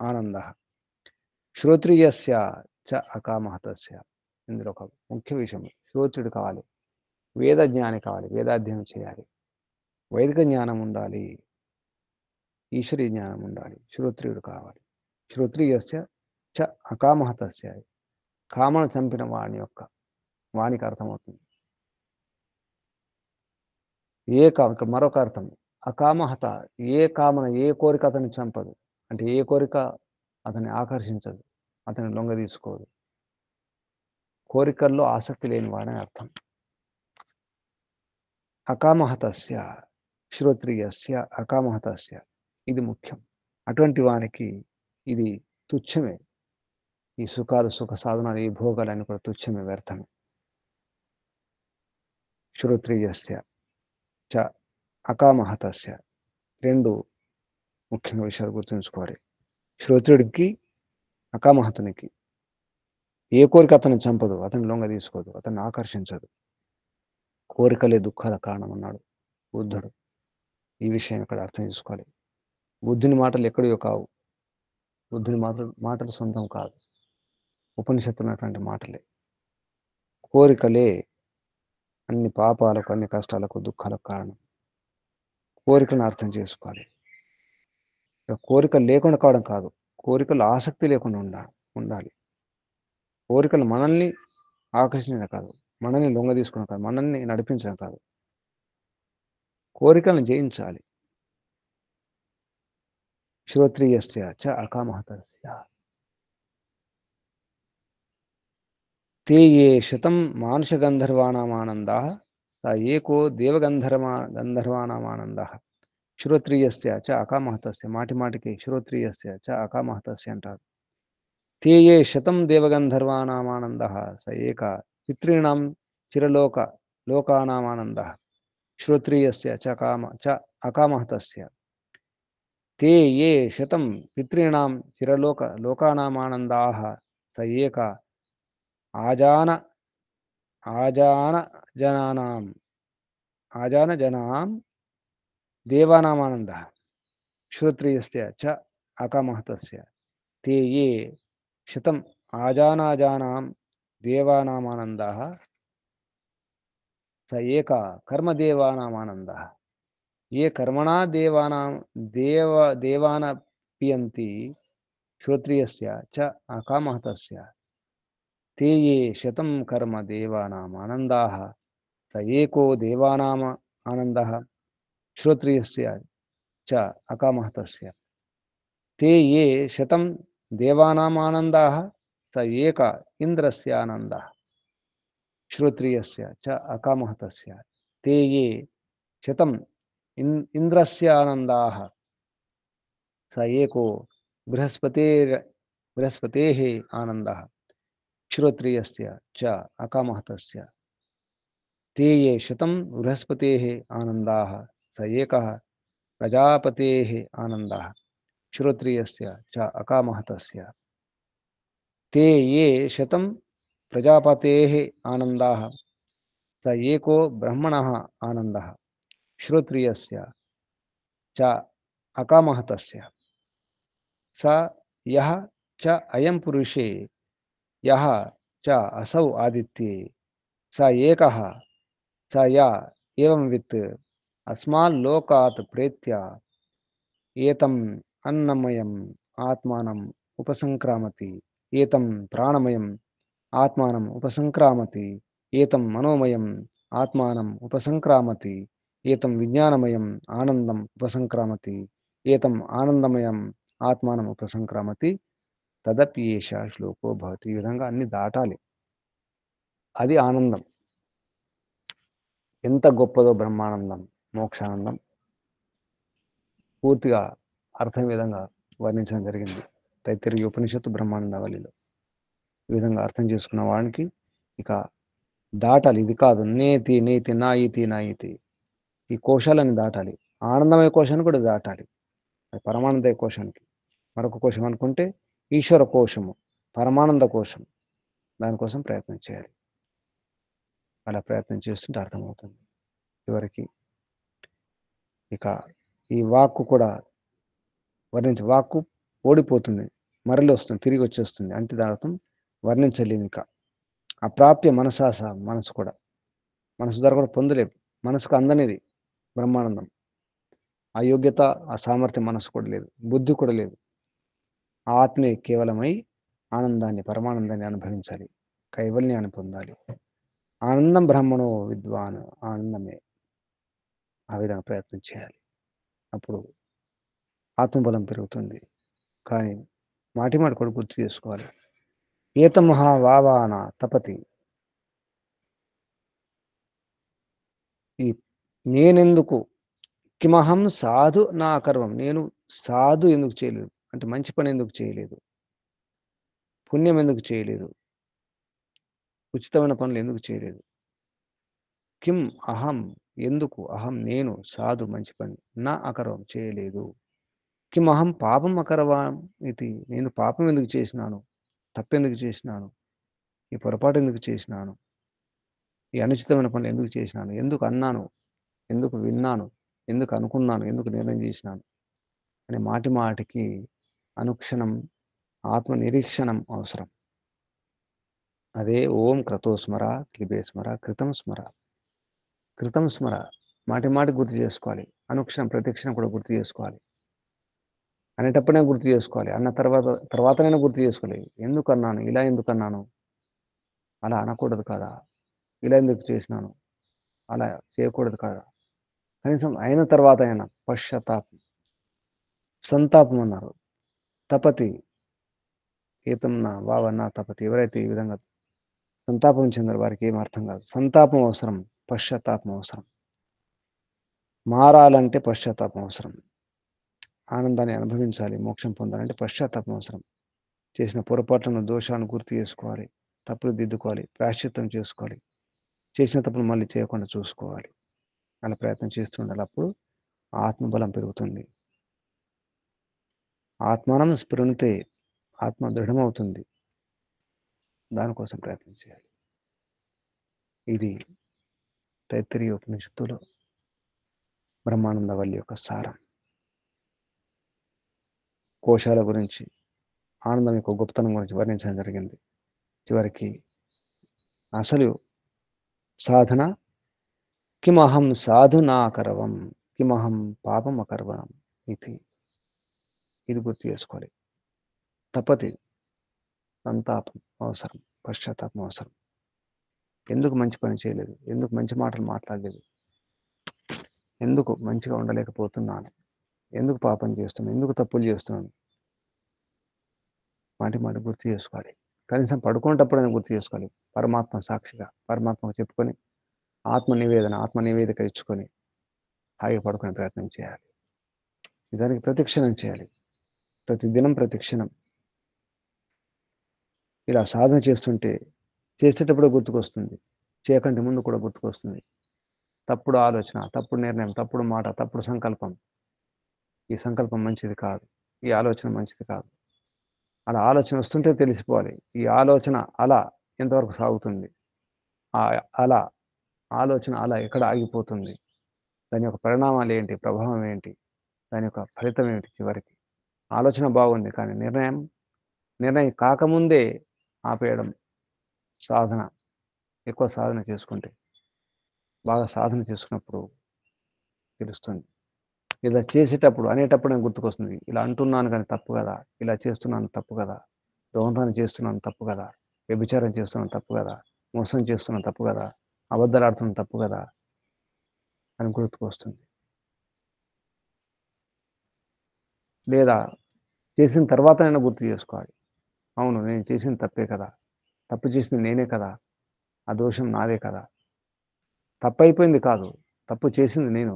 ఆనందः శ్రోత్రియస్య చ అకామహతస్య. ఇందులో ఒక ముఖ్య విషయం, శ్రోత్రుడు కావాలి, వేద జ్ఞాని కావాలి, వేదాధ్యయనం చేయాలి, వైదిక జ్ఞానం ఉండాలి, ఈశ్వరీ జ్ఞానం ఉండాలి, శ్రోత్రియుడు కావాలి. శ్రోత్రియస్య చ అకామహతస్య కామను చంపిన వానికి అర్థమవుతుంది. మరొక అర్థం అకామహత ఏ కామన ఏ కోరిక అతన్ని చంపదు, అంటే ఏ కోరిక అతన్ని ఆకర్షించదు, అతన్ని లొంగ తీసుకోదు, కోరికల్లో ఆసక్తి లేని వాడని అర్థం. అకామహతస్య శ్రోత్రియస్య అకామహతస్య ఇది ముఖ్యం. అటువంటి వానికి ఇది తుచ్చమే. ఈ సుఖాలు సుఖ సాధనాలు ఈ భోగాలన్నీ కూడా తుచ్చమే, వ్యర్థమే. శ్రోత్రియస్య చ అకామహతస్య రెండు ముఖ్యంగా విషయాలు గుర్తుంచుకోవాలి. శ్రోత్రుడికి అకామహతునికి ఏ కోరిక అతన్ని చంపదు, అతన్ని లొంగ తీసుకోదు, అతన్ని ఆకర్షించదు. కోరికలే దుఃఖాల కారణం అన్నాడు బుద్ధుడు. ఈ విషయం ఇక్కడ అర్థం చేసుకోవాలి. బుద్ధుని మాటలు ఎక్కడియో కావు, బుద్ధుని మాటలు సొంతం కాదు, ఉపనిషత్తున్నటువంటి మాటలే. కోరికలే అన్ని పాపాలకు అన్ని కష్టాలకు దుఃఖాలకు కారణం. కోరికలను అర్థం చేసుకోవాలి. కోరికలు లేకుండా కావడం కాదు, కోరికలు ఆసక్తి లేకుండా ఉండాలి. కోరికలు మనల్ని ఆకర్షించడం కాదు, మనల్ని లొంగ తీసుకోవడం కాదు, మనల్ని నడిపించడం కాదు, కోరికలను జయించాలి. శ్రోత్రియస్య చ అకామహతస్య ते ये शतं मानुषगन्धर्वाणामानन्दाः स एको देवगन्धर्वाणामानन्दः శ్రోత్రియస్య చ అకామహతస్య మాటిమాటికి శ్రోత్రియస్య చ అకామహతస్య అంటారు. ते ये शतं देवगन्धर्वाणामानन्दः स एक पितॄणां चिरलोकानामानन्दः శ్రోత్రియస్య చ అకామహతస్య ते ये शतं पितॄणां चिरलोकानामानन्दाः स एक आजानजनां देवानामानन्दः శ్రోత్రియస్య చ అకామహతస్య ते ये శతం ఆజానాజానాం దేవానామానందः స ఏక కర్మదేవానామానందः ఏ కర్మణా దేవానపియంతి శ్రోత్రియస్య చ అకామహతస్య ते ये शतं कर्म देवानामानन्दाः स एको देवानाम आनन्दः श्रोत्रियस्य च अकामहतस्य ते ये शतं देवानामानन्दाः स एक इन्द्रस्य आनन्दः श्रोत्रियस्य च अकामहतस्य ते ये शतं इन्द्रस्य आनन्दाः स एको बृहस्पतेः आनन्दः శ్రోత్రియస్య చ అకామహతస్య ते ये शतं बृहस्पतेः आनन्दाः स एकः प्रजापतेः आनन्दः श्रोत्रियस्य च अकामहतस्य ते ये शतं प्रजापतेः आनन्दाः स एको ब्रह्मणः आनन्दः श्रोत्रियस्य च अकामहतस्य स यः च अयं पुरुषे यः च असौ आदित्ये स एकः स या एवं वित् అస్మాల్లోకాత్ ప్రేత్య ఏతం అన్నమయం ఆత్మానం ఉపసంక్రామతి, ఏతం ప్రాణమయం ఆత్మానం ఉపసంక్రామతి, ఏతం మనోమయం ఆత్మానం ఉపసంక్రామతి, ఏతం విజ్ఞానమయం ఆనందం ఉపసంక్రామతి, ఏతం ఆనందమయం ఆత్మానం ఉపసంక్రామతి, తదప్యేష శ్లోకో భవతి. ఈ విధంగా అన్ని దాటాలి. అది ఆనందం. ఎంత గొప్పదో బ్రహ్మానందం, మోక్షానందం పూర్తిగా అర్థం విధంగా వర్ణించడం జరిగింది తైత్తరీయ ఉపనిషత్తు బ్రహ్మానందవల్లిలో. ఈ విధంగా అర్థం చేసుకున్న వానికి ఇక దాటాలి. ఇది కాదు నేతి నేతి నా ఇతి నా ఇతి, ఈ కోశాలను దాటాలి. ఆనందమయ కోశాన్ని కూడా దాటాలి. అది పరమానందయ కోశానికి. మరొక కోశం అనుకుంటే ఈశ్వర కోశము, పరమానంద కోశం. దానికోసం ప్రయత్నం చేయాలి. అలా ప్రయత్నం చేస్తుంటే అర్థమవుతుంది. చివరికి ఇక ఈ వాక్కు కూడా వాక్కు ఓడిపోతుంది, మరలి వస్తుంది, తిరిగి వచ్చేస్తుంది. అంటే దాని అర్థం వర్ణించలేము. ఇక అప్రాప్య మనసాస, మనసు కూడా, మనసు ద్వారా కూడా పొందలేము. మనసుకు అందనిది బ్రహ్మానందం. ఆ యోగ్యత, ఆ సామర్థ్యం మనసు కూడా లేదు, బుద్ధి కూడా లేదు. ఆత్మే కేవలమై ఆనందాన్ని, పరమానందాన్ని అనుభవించాలి, కైవల్యాన్ని పొందాలి. ఆనందం బ్రహ్మణో విద్వాన్, ఆనందమే. ఆ విధంగా ప్రయత్నం చేయాలి. అప్పుడు ఆత్మబలం పెరుగుతుంది. కానీ మాటి కూడా గుర్తు చేసుకోవాలి. ఏత మహావావాన తపతి, ఈ నేనెందుకు, కిమహం సాధు నా అకర్వం, నేను సాధు ఎందుకు చేయలేదు అంటే మంచి పని ఎందుకు చేయలేదు, పుణ్యం ఎందుకు చేయలేదు, ఉచితమైన పనులు ఎందుకు చేయలేదు. కిం అహం, ఎందుకు, అహం నేను, సాధు మంచి పని, నా అకర్వం చేయలేదు. కిం అహం పాపం అకరవాం ఇది, నేను పాపం ఎందుకు చేసినాను, తప్పెందుకు చేసినాను, ఈ పొరపాటు ఎందుకు చేసినాను, ఈ అనుచితమైన పనులు ఎందుకు చేసినాను, ఎందుకు అన్నాను, ఎందుకు విన్నాను, ఎందుకు అనుకున్నాను, ఎందుకు నిర్ణయం చేసినాను అనే మాటికి అనుక్షణం ఆత్మ నిరీక్షణం అవసరం. అదే ఓం క్రతో స్మర, క్లిబే స్మర, కృతం స్మర. కృతం స్మర, మాటి గుర్తు చేసుకోవాలి. అనుక్షణం ప్రతిక్షణం కూడా గుర్తు చేసుకోవాలి. అనేటప్పుడే గుర్తు చేసుకోవాలి. అన్న తర్వాతనైనా గుర్తు చేసుకోవాలి. ఎందుకు అన్నాను, ఇలా ఎందుకు అన్నాను, అలా అనకూడదు కదా, ఇలా ఎందుకు చేసినాను, అలా చేయకూడదు కదా. కనీసం అయిన తర్వాత అయినా పశ్చాత్తాపం, సంతాపం అన్నారు. తపతి, ఏతం నా వావన్న తపతి, ఎవరైతే ఈ విధంగా సంతాపం చెందారు వారికి ఏం అర్థం కాదు. సంతాపం అవసరం, పశ్చాత్తాపం అవసరం. మారాలంటే పశ్చాత్తాపం అవసరం. ఆనందాన్ని అనుభవించాలి, మోక్షం పొందాలంటే పశ్చాత్తాపం అవసరం. చేసిన పొరపాట్లను, దోషాలను గుర్తు చేసుకోవాలి, తప్పులు దిద్దుకోవాలి, ప్రాశ్చిత్తం చేసుకోవాలి, చేసిన తప్పులు మళ్ళీ చేయకుండా చూసుకోవాలి. అలా ప్రయత్నం చేస్తుండాలి. అప్పుడు ఆత్మబలం పెరుగుతుంది. ఆత్మానం స్ఫురణతే, ఆత్మ దృఢమవుతుంది. దానికోసం ప్రయత్నం చేయాలి. ఇది తైత్తరీయ ఉపనిషత్తులో బ్రహ్మానందవల్లి యొక్క సారం. కోశాల గురించి, ఆనందం యొక్క గొప్పతనం గురించి వర్ణించడం జరిగింది. చివరికి అసలు సాధన కిమహం సాధునా అకరవం, కిమహం పాపం అకర్వం ఇది గుర్తు చేసుకోవాలి. తపతి, సంతాపం అవసరం, పశ్చాత్తాపం అవసరం. ఎందుకు మంచి పని చేయలేదు, ఎందుకు మంచి మాటలు మాట్లాడలేదు, ఎందుకు మంచిగా ఉండలేకపోతున్నాను, ఎందుకు పాపం చేస్తున్నాను, ఎందుకు తప్పులు చేస్తున్నాను, మాటి గుర్తు చేసుకోవాలి. కనీసం పడుకునేటప్పుడైనా గుర్తు చేసుకోవాలి. పరమాత్మ సాక్షిగా పరమాత్మకు చెప్పుకొని ఆత్మ నివేదిక ఇచ్చుకొని హాయిగా పడుకునే ప్రయత్నం చేయాలి. దానికి ప్రతిక్షణం చేయాలి. ప్రతిదినం ప్రతిక్షణం ఇలా సాధన చేస్తుంటే చేసేటప్పుడు గుర్తుకొస్తుంది, చేయకంటే ముందు కూడా గుర్తుకొస్తుంది. తప్పుడు ఆలోచన, తప్పుడు నిర్ణయం, తప్పుడు మాట, తప్పుడు సంకల్పం, ఈ సంకల్పం మంచిది కాదు, ఈ ఆలోచన మంచిది కాదు. అలా ఆలోచన వస్తుంటే తెలిసిపోవాలి. ఈ ఆలోచన అలా ఎంతవరకు సాగుతుంది, ఆ అలా ఆలోచన అలా ఎక్కడ ఆగిపోతుంది, దాని యొక్క పరిణామాలు ఏంటి, ప్రభావం ఏంటి, దాని యొక్క ఫలితం ఏమిటి. చివరికి ఆలోచన బాగుంది కానీ నిర్ణయం కాకముందే ఆపేయడం. సాధన, ఎక్కువ సాధన చేసుకుంటే, బాగా సాధన చేసుకున్నప్పుడు తెలుస్తుంది. ఇలా చేసేటప్పుడు అనేటప్పుడు నాకు గుర్తుకొస్తుంది. ఇలా అంటున్నాను కానీ తప్పు కదా! ఇలా చేస్తున్నాను తప్పు కదా! దొంగతనం చేస్తున్నాను తప్పు కదా! వ్యభిచారం చేస్తున్నాను తప్పు కదా! మోసం చేస్తున్నాను తప్పు కదా! అబద్ధాలాడుతున్నాను తప్పు కదా! అని గుర్తుకొస్తుంది. లేదా చేసిన తర్వాతనైనా గుర్తు చేసుకోవాలి. అవును, నేను చేసింది తప్పే కదా! తప్పు చేసింది నేనే కదా! ఆ దోషం నాదే కదా! తప్పయిపోయింది కాదు. తప్పు చేసింది నేను.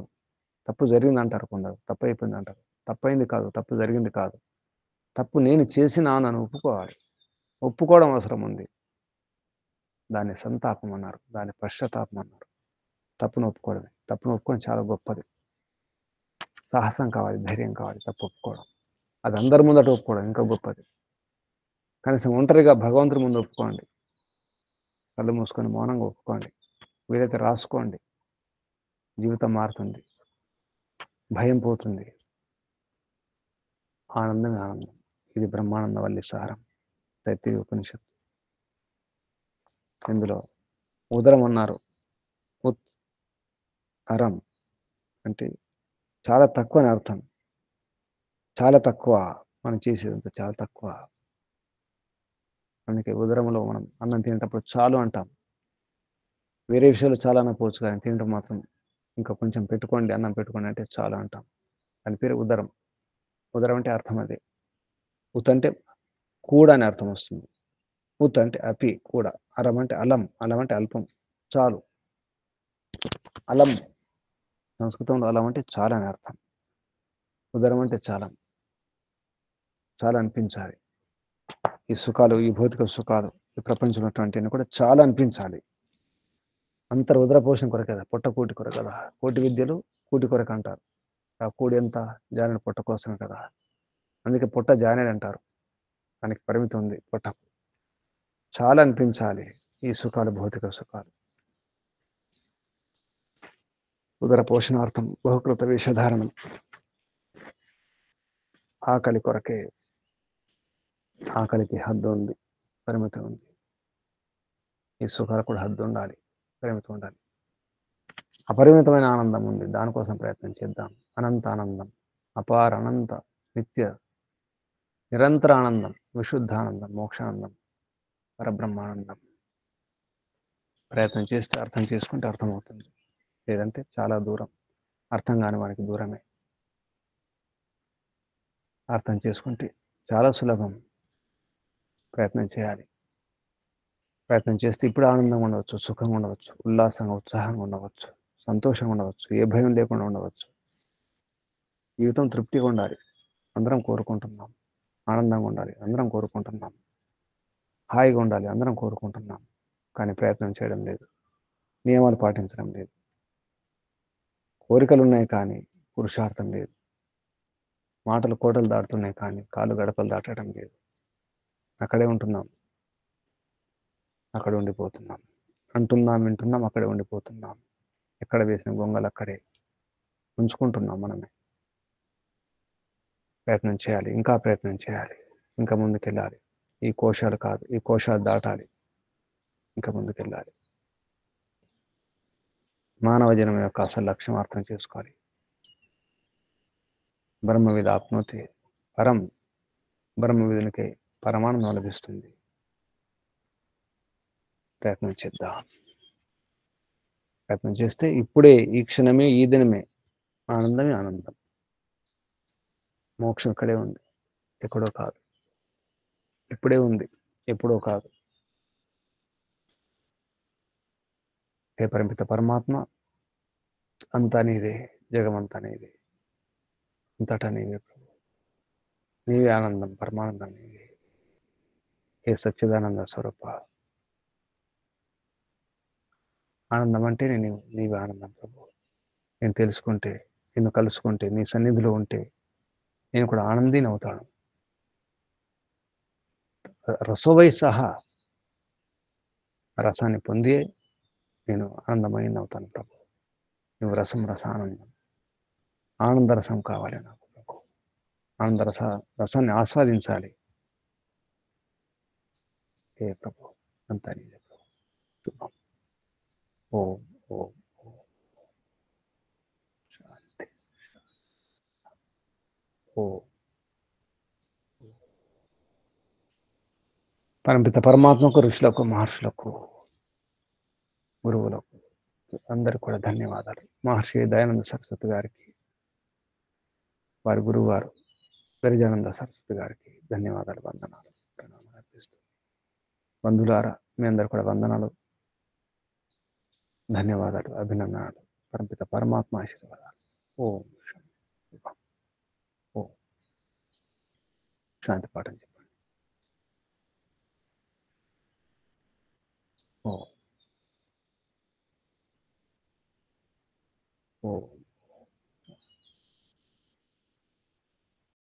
తప్పు జరిగిందంటారు కొందరు. తప్పయిపోయిందంటారు. తప్పయింది కాదు. తప్పు జరిగింది కాదు. తప్పు నేను చేసినానని ఒప్పుకోవాలి. ఒప్పుకోవడం అవసరం ఉంది. దాన్ని సంతాపం అన్నారు. దాన్ని పశ్చాత్తాపం అన్నారు. తప్పును ఒప్పుకోవడమే. తప్పును ఒప్పుకోవడం చాలా గొప్పది. సాహసం కావాలి, ధైర్యం కావాలి తప్పు ఒప్పుకోవడం. అది అందరి ముందట ఒప్పుకోవడం ఇంకా గొప్పది. కనీసం ఒంటరిగా భగవంతుడి ముందు ఒప్పుకోండి. కళ్ళు మూసుకొని మౌనంగా ఒప్పుకోండి. వీలైతే రాసుకోండి. జీవితం మారుతుంది. భయం పోతుంది. ఆనందమే ఆనందం. ఇది బ్రహ్మానంద వల్లి సారం. తైత్తిరీయ ఉపనిషత్తు. ఇందులో ఉదరం అన్నారు. ఉత్ అరం అంటే చాలా తక్కువ అని అర్థం. చాలా తక్కువ. మనం చేసేదంతా చాలా తక్కువ. అందుకే ఉదరంలో మనం అన్నం తినేటప్పుడు చాలు అంటాం. వేరే విషయాలు చాలా అనకపోవచ్చు కానీ తినడం మాత్రం ఇంకా కొంచెం పెట్టుకోండి, అన్నం పెట్టుకోండి అంటే చాలు అంటాం. దాని పేరు ఉదరం. ఉదరం అంటే అర్థం అదే. ఉత్ అంటే కూడా అని అర్థం వస్తుంది. ఉత్ అంటే అపి కూడా. అరం అంటే అలం. అలం అంటే అల్పం. చాలు. అలం సంస్కృతంలో అలం అంటే చాలా అని అర్థం. ఉదరం అంటే చాలా. చాలా అనిపించాలి. ఈ సుఖాలు, ఈ భౌతిక సుఖాలు, ఈ ప్రపంచంలో ఉన్నటువంటివన్నీ కూడా చాలా అనిపించాలి. అంతర్ ఉదర పోషణ కొరకు కదా, పొట్ట కూటి కొరకు కదా. కోటి విద్యలు కూటి కొరకు అంటారు. ఆ కూడి ఎంత? జానెడు పొట్ట కోసమే కదా. అందుకే పొట్ట జానెడు అంటారు. దానికి పరిమితి ఉంది పొట్టకు. చాలా అనిపించాలి ఈ సుఖాలు, భౌతిక సుఖాలు. ఉదర పోషణార్థం బహుకృత వేషధారణం. ఆకలి కొరకే. ఆకలికి హద్దు ఉంది, పరిమితి ఉంది. ఈ సుఖాలు కూడా హద్దు ఉండాలి, పరిమితి ఉండాలి. అపరిమితమైన ఆనందం ఉంది. దానికోసం ప్రయత్నం చేద్దాం. అనంత ఆనందం, అపార అనంత నిత్య నిరంతర ఆనందం, విశుద్ధానందం, మోక్షానందం, పరబ్రహ్మానందం. ప్రయత్నం చేస్తే అర్థం చేసుకుంటే అర్థమవుతుంది. లేదంటే చాలా దూరం. అర్థం కాని వానికి దూరమే. అర్థం చేసుకుంటే చాలా సులభం. ప్రయత్నం చేయాలి. ప్రయత్నం చేస్తే ఇప్పుడు ఆనందంగా ఉండవచ్చు, సుఖంగా ఉండవచ్చు, ఉల్లాసంగా, ఉత్సాహంగా ఉండవచ్చు, సంతోషంగా ఉండవచ్చు, ఏ భయం లేకుండా ఉండవచ్చు. జీవితం తృప్తిగా ఉండాలి. అందరం కోరుకుంటున్నాం. ఆనందంగా ఉండాలి, అందరం కోరుకుంటున్నాం. హాయిగా ఉండాలి, అందరం కోరుకుంటున్నాం. కానీ ప్రయత్నం చేయడం లేదు. నియమాలు పాటించడం లేదు. కోరికలు ఉన్నాయి కానీ పురుషార్థం లేదు. మాటలు కోటలు దాటుతున్నాయి కానీ కాళ్ళు గడపలు దాటడం లేదు. అక్కడే ఉంటున్నాం, అక్కడ ఉండిపోతున్నాం. అంటున్నాం, వింటున్నాం, అక్కడే ఉండిపోతున్నాం. ఎక్కడ వేసిన గొంగలు అక్కడే ఉంచుకుంటున్నాం మనమే. ప్రయత్నం చేయాలి, ఇంకా ప్రయత్నం చేయాలి, ఇంకా ముందుకెళ్ళాలి. ఈ కోశాలు కాదు, ఈ కోశాలు దాటాలి, ఇంకా ముందుకెళ్ళాలి. మానవ జనం యొక్క అసలు లక్ష్యం అర్థం చేసుకోవాలి. బ్రహ్మవిద్ ఆప్నోతి పరం. బ్రహ్మవిధునికి పరమానందం లభిస్తుంది. ప్రయత్నం చేద్దాం. ప్రయత్నం చేస్తే ఇప్పుడే, ఈ క్షణమే, ఈ దినమే ఆనందమే ఆనందం. మోక్షం ఇక్కడే ఉంది, ఎక్కడో కాదు. ఇప్పుడే ఉంది, ఎప్పుడో కాదు. హే పరిమిత పరమాత్మ, అంతా నీదే, జగమంతా నీదే, అంతటా నీవే ప్రభు. నీవే ఆనందం, పరమానందం నీవే. హే సచ్చిదానంద స్వరూప. ఆనందం అంటే నీవే ఆనందం ప్రభు. నేను తెలుసుకుంటే, నిన్ను కలుసుకుంటే, నీ సన్నిధిలో ఉంటే నేను కూడా ఆనందీని అవుతాను. రసోవై సహా రసాన్ని పొంది నేను ఆనందమైన అవుతాను ప్రభు. నువ్వు రసం, రసానందం, ఆనందరసం కావాలి నాకు ప్రభు. రసాన్ని ఆస్వాదించాలి. ఏ ప్రభు, అంతా నీదే ప్రభు. శుభం. ఓం ఓం ఓం శాంతి. ఓ పరమపిత పరమాత్మకు, ఋషులకు, మహర్షులకు, గురువులకు అందరికి కూడా ధన్యవాదాలు. మహర్షి దయానంద సరస్వతి గారికి, వారి గురువు గారు దరిజానంద సరస్వతి గారికి ధన్యవాదాలు, వందనాలు, ప్రణామాలు అర్పిస్తూ, బంధువులారా మీ అందరు కూడా వందనాలు, ధన్యవాదాలు, అభినందనాలు. పరమపిత పరమాత్మ ఆశీర్వాదాలు. ఓం శాంతి. ఓం శాంతి పాఠం చెప్పండి. ఓం